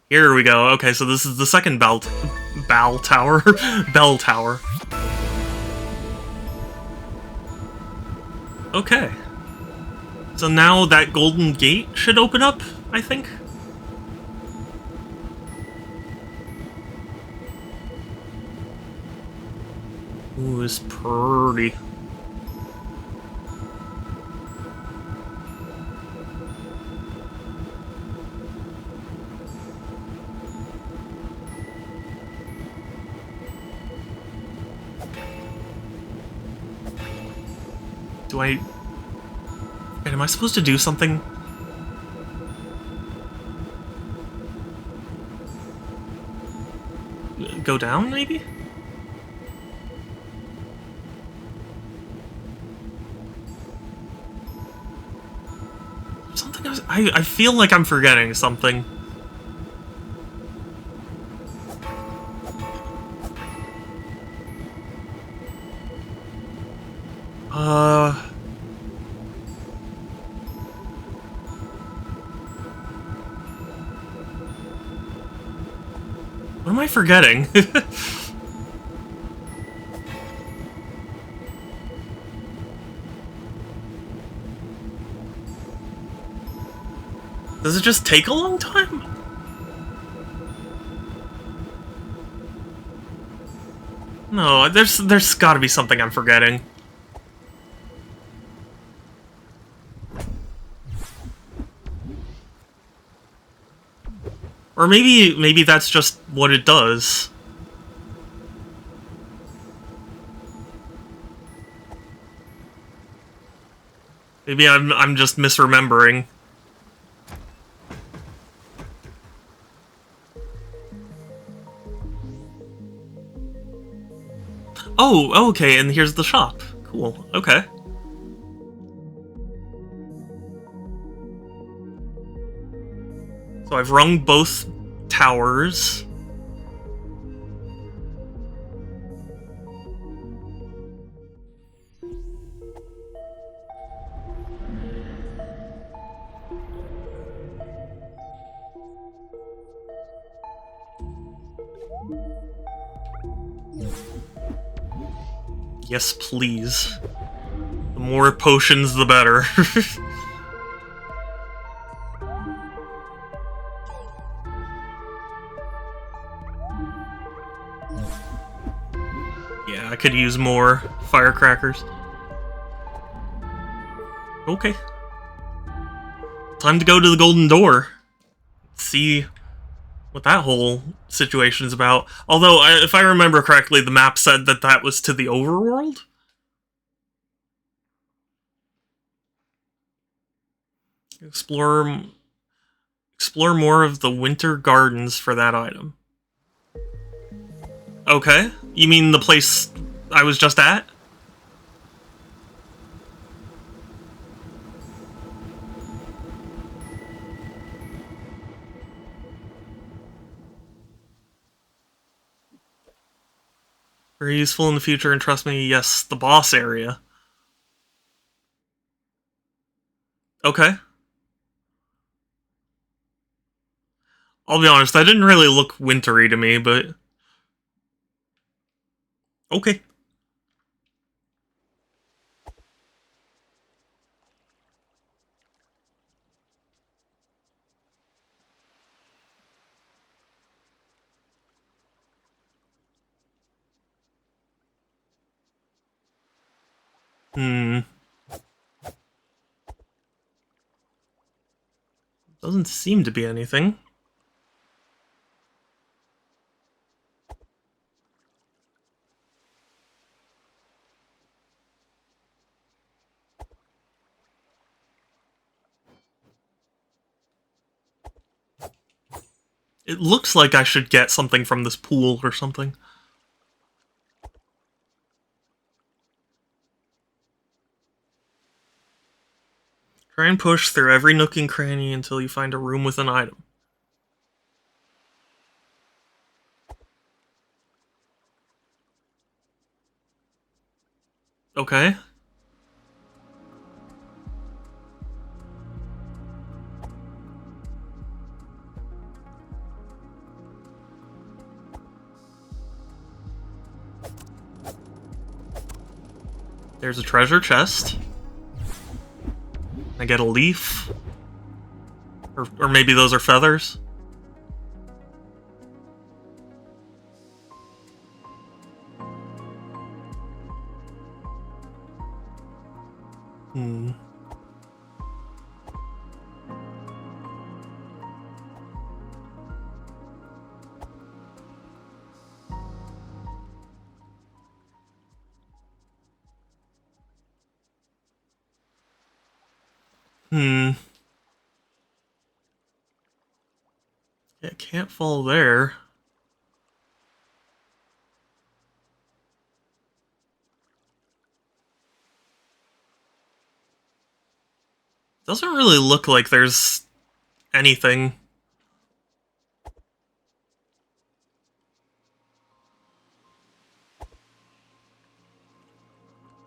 Here we go. Okay, so this is the second bell tower. Bell tower. Okay. So now that golden gate should open up, I think? Ooh, it's pretty. Do I... Wait, am I supposed to do something? Go down, maybe? Something else? I feel like I'm forgetting something. What am I forgetting? Does it just take a long time? No, there's gotta be something I'm forgetting. Or maybe that's just what it does. Maybe I'm just misremembering. Oh, okay, and here's the shop. Cool, okay. So I've rung both towers. Yes, please. The more potions, the better. Yeah, I could use more firecrackers. Okay. Time to go to the Golden Door. See what that whole situation's about. Although, if I remember correctly, the map said that that was to the overworld? Explore more of the Winter Gardens for that item. Okay. You mean the place I was just at? Very useful in the future, and trust me, yes, the boss area. Okay. I'll be honest, that didn't really look wintry to me, but... Okay. Doesn't seem to be anything. It looks like I should get something from this pool or something. Try and push through every nook and cranny until you find a room with an item. Okay. There's a treasure chest. I get a leaf. Or maybe those are feathers. Hmm. Hmm. Yeah, can't fall there. Doesn't really look like there's anything.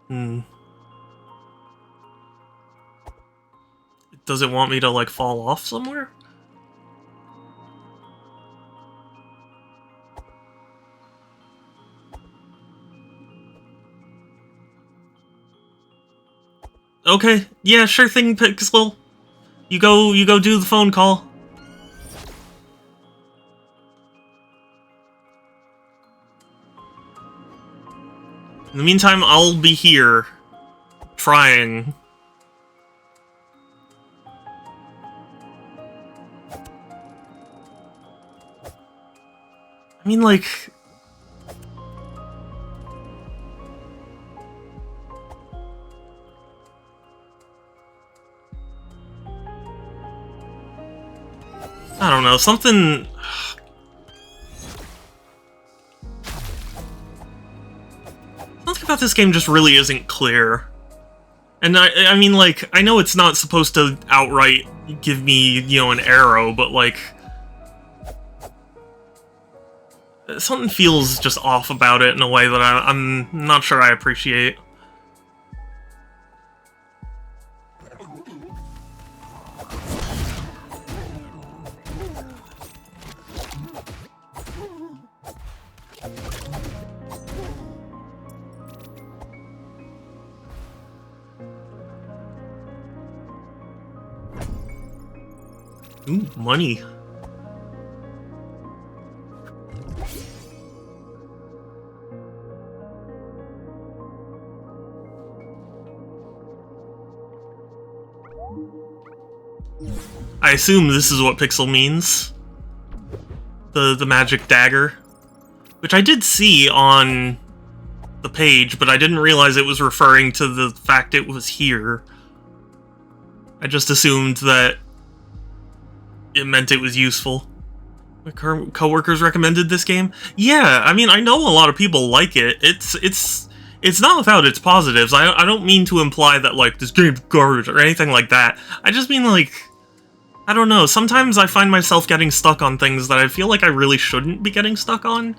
Hmm. Does it want me to, like, fall off somewhere? Okay, yeah, sure thing, Pixel. You go do the phone call. In the meantime, I'll be here, trying. I mean, like... I don't know, something... Something about this game just really isn't clear. And I mean, like, I know it's not supposed to outright give me, you know, an arrow, but, like... Something feels just off about it in a way that I'm not sure I appreciate. Ooh, money. I assume this is what pixel means. The magic dagger. Which I did see on the page, but I didn't realize it was referring to the fact it was here. I just assumed that it meant it was useful. My coworkers recommended this game. Yeah, I mean, I know a lot of people like it. It's not without its positives. I don't mean to imply that, like, this game's garbage or anything like that. I just mean, like, I don't know. Sometimes I find myself getting stuck on things that I feel like I really shouldn't be getting stuck on,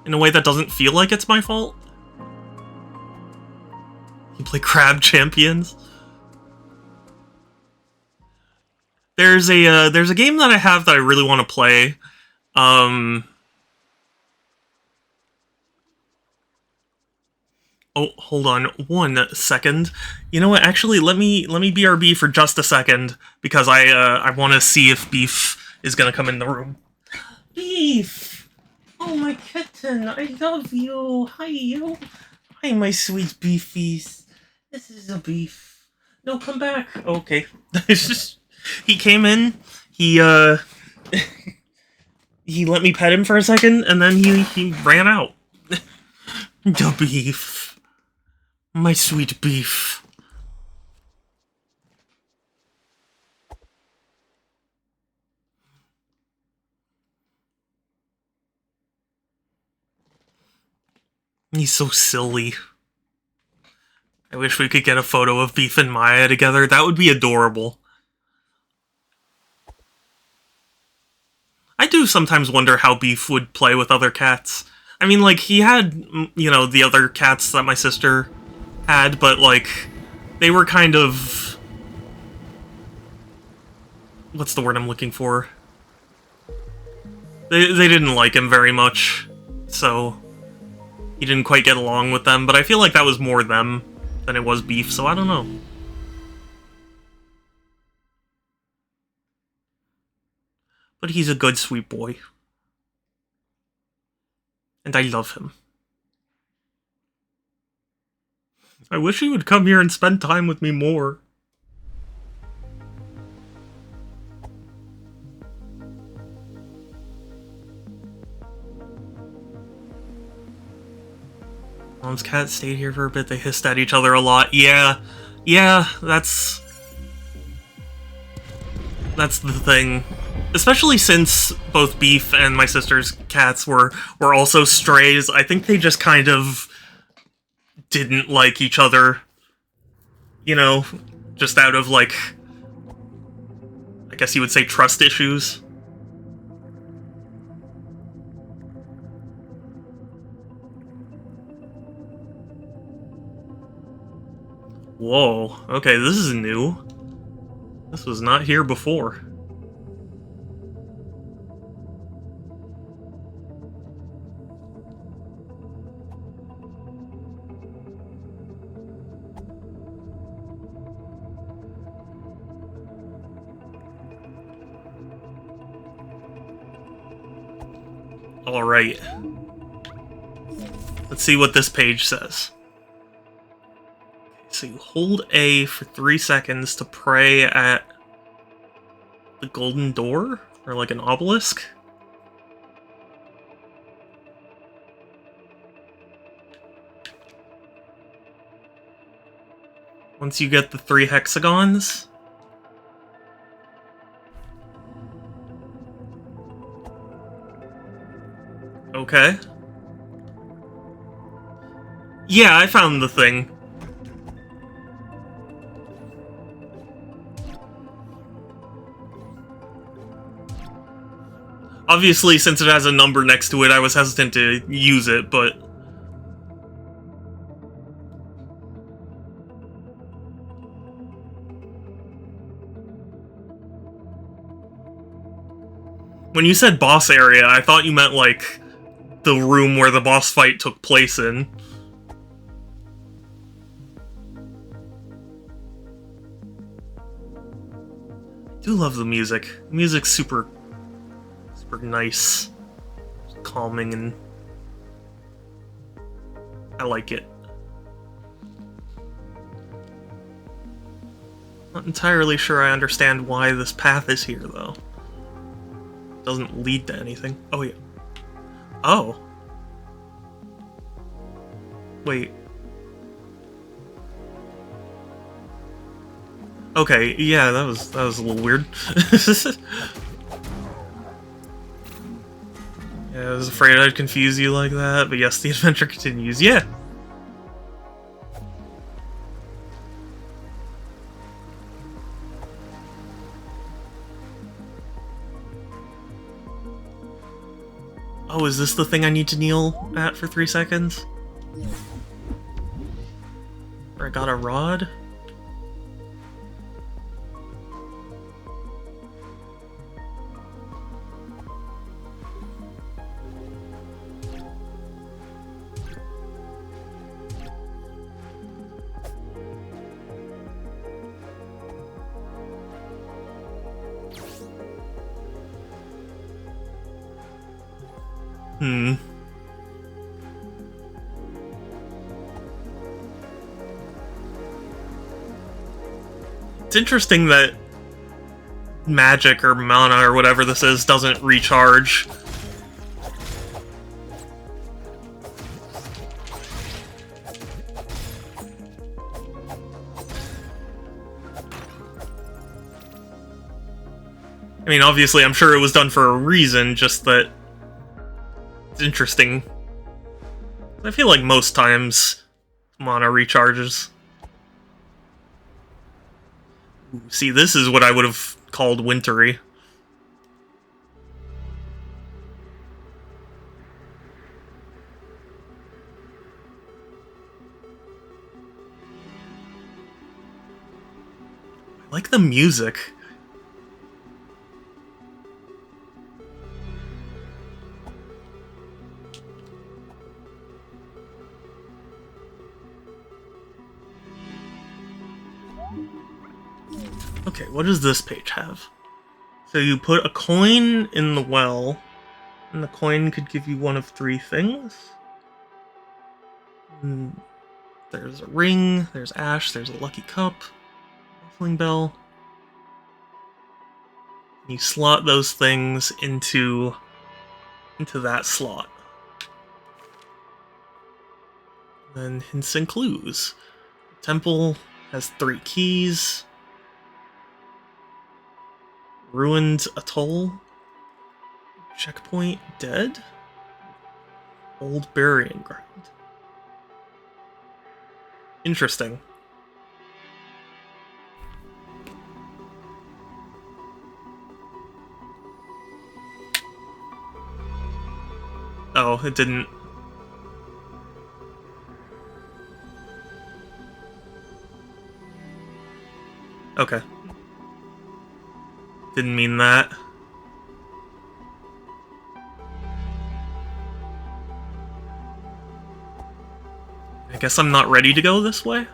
in a way that doesn't feel like it's my fault. You play Crab Champions? There's a game that I have that I really want to play. Oh, hold on 1 second. You know what? Actually, let me BRB for just a second because I want to see if Beef is gonna come in the room. Beef! Oh, my kitten, I love you. Hi, you. Hi, my sweet beefies. This is a Beef. No, come back. Okay. He came in, he he let me pet him for a second, and then he ran out. The Beef. My sweet Beef. He's so silly. I wish we could get a photo of Beef and Maya together. That would be adorable. I do sometimes wonder how Beef would play with other cats. I mean, like, he had, you know, the other cats that my sister had, but, like, they were kind of... What's the word I'm looking for? They didn't like him very much, so he didn't quite get along with them, but I feel like that was more them than it was Beef, so I don't know. But he's a good, sweet boy. And I love him. I wish he would come here and spend time with me more. Mom's cat stayed here for a bit. They hissed at each other a lot. Yeah, that's the thing. Especially since both Beef and my sister's cats were also strays, I think they just kind of didn't like each other. You know, just out of, like, I guess you would say trust issues. Whoa, okay, this is new. This was not here before. Alright. Let's see what this page says. So you hold A for 3 seconds to pray at the golden door? Or like an obelisk? Once you get the 3 hexagons... Okay. Yeah, I found the thing. Obviously, since it has a number next to it, I was hesitant to use it, but... When you said boss area, I thought you meant, like, the room where the boss fight took place in. I do love the music. The music's super nice. Calming, and I like it. Not entirely sure I understand why this path is here, though. Doesn't lead to anything. Oh, yeah. Oh. Wait. Okay, yeah, that was a little weird. Yeah, I was afraid I'd confuse you like that, but yes, the adventure continues. Yeah! Oh, is this the thing I need to kneel at for 3 seconds? Where I got a rod? It's interesting that magic or mana or whatever this is doesn't recharge. I mean, obviously, I'm sure it was done for a reason, just that it's interesting. I feel like most times mana recharges. See, this is what I would have called wintry. I like the music. Okay, what does this page have? So you put a coin in the well, and the coin could give you one of 3 things. There's a ring, there's ash, there's a lucky cup, ruffling bell. You slot those things into that slot. Then hints and clues. The temple has 3 keys. Ruined atoll. Checkpoint dead. Old burying ground. Interesting. Oh, it didn't. Okay. Didn't mean that. I guess I'm not ready to go this way?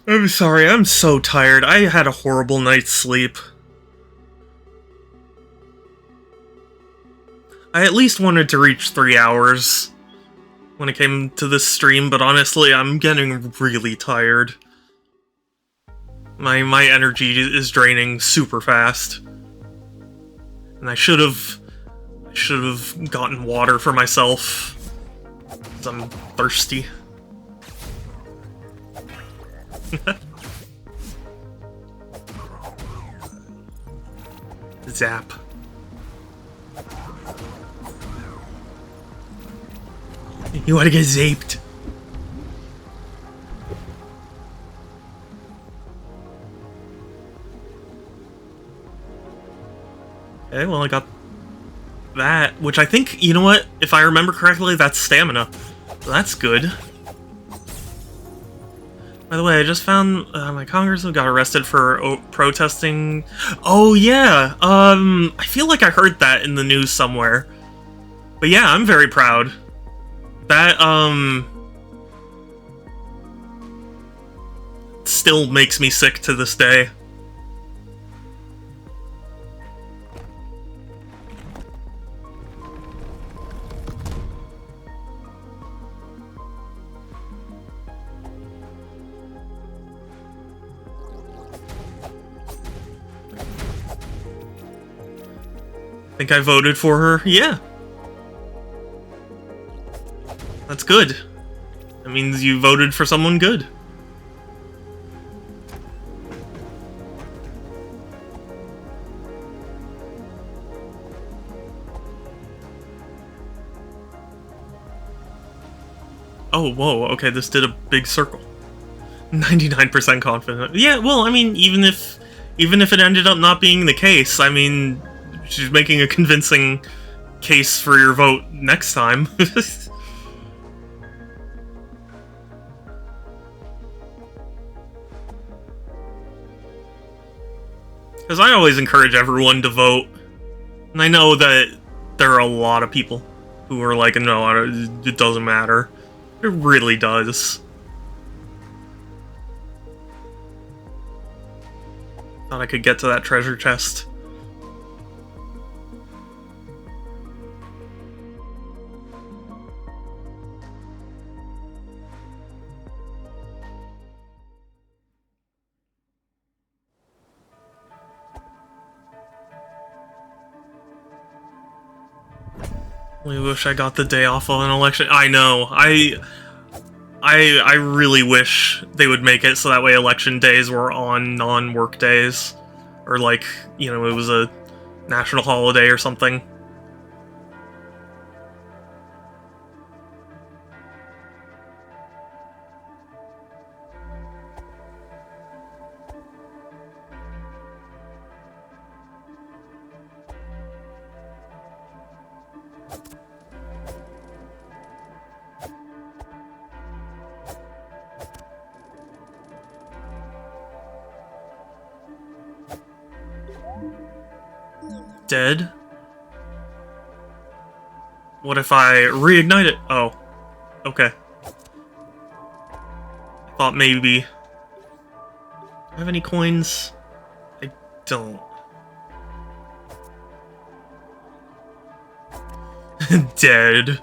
I'm sorry, I'm so tired. I had a horrible night's sleep. I at least wanted to reach 3 hours when it came to this stream, but honestly, I'm getting really tired. My energy is draining super fast. And I should have gotten water for myself, 'cause I'm thirsty. Zap. You wanna get zaped? Okay, well I got that, which I think, you know what, if I remember correctly, that's stamina. So that's good. By the way, I just found my congressman got arrested for protesting. Oh yeah, I feel like I heard that in the news somewhere. But yeah, I'm very proud. That, still makes me sick to this day. Think I voted for her? Yeah. That's good. That means you voted for someone good. Oh, whoa, okay, this did a big circle. 99% confident. Yeah, well, I mean, even if it ended up not being the case, I mean, she's making a convincing case for your vote next time. Because I always encourage everyone to vote. And I know that there are a lot of people who are like, no, it doesn't matter. It really does. Thought I could get to that treasure chest. I wish I got the day off of an election. I know. I really wish they would make it so that way election days were on non-work days. Or like, you know, it was a national holiday or something. Dead? What if I reignite it? Oh. Okay. I thought maybe. Do I have any coins? I don't. Dead.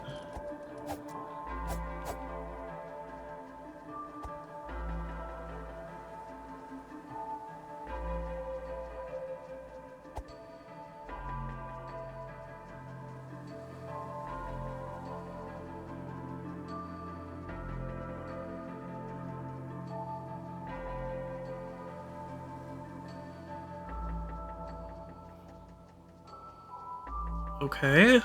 Okay.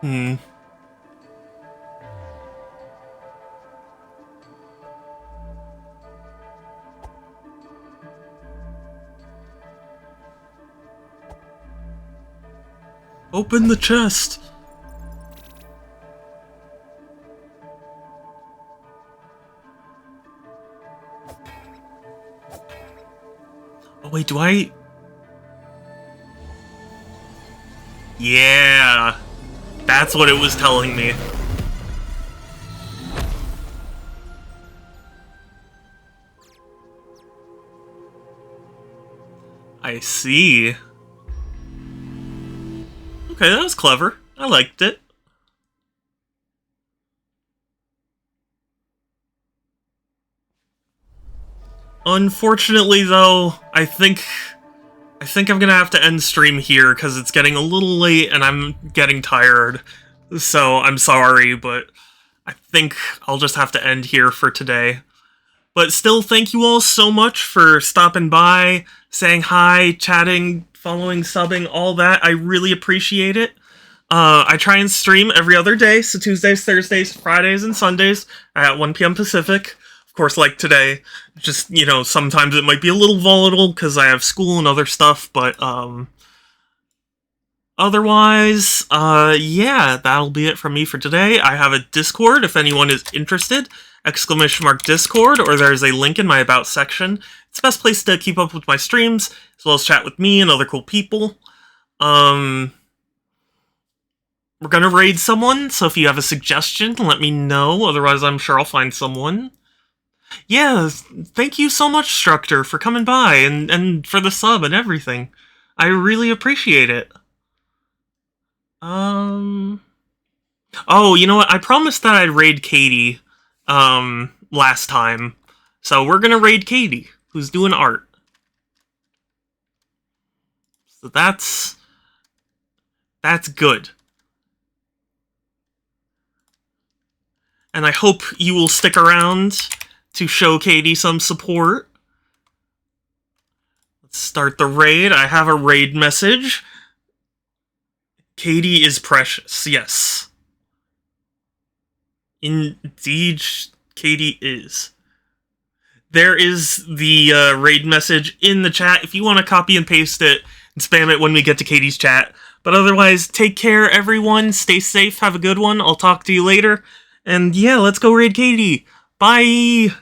Hmm. Open the chest! Oh wait, do I... Yeah! That's what it was telling me. I see. Okay, that was clever. I liked it. Unfortunately, though, I think I'm gonna have to end stream here because it's getting a little late and I'm getting tired. So I'm sorry, but I think I'll just have to end here for today. But still, thank you all so much for stopping by, saying hi, chatting, following, subbing, all that. I really appreciate it. I try and stream every other day, so Tuesdays, Thursdays, Fridays, and Sundays at 1 p.m. Pacific. Of course, like today, just, you know, sometimes it might be a little volatile because I have school and other stuff, but, otherwise, yeah, that'll be it from me for today. I have a Discord if anyone is interested, !Discord, or there's a link in my About section. It's the best place to keep up with my streams, as well as chat with me and other cool people. We're gonna raid someone, so if you have a suggestion, let me know, otherwise I'm sure I'll find someone. Yeah, thank you so much, Structor, for coming by, and for the sub and everything. I really appreciate it. Oh, you know what? I promised that I'd raid Katie, last time. So we're gonna raid Katie, who's doing art. So that's good. And I hope you will stick around to show Katie some support. Let's start the raid. I have a raid message. Katie is precious, yes. Indeed, Katie is. There is the raid message in the chat if you want to copy and paste it and spam it when we get to Katie's chat. But otherwise, take care, everyone. Stay safe. Have a good one. I'll talk to you later. And yeah, let's go raid Katie. Bye!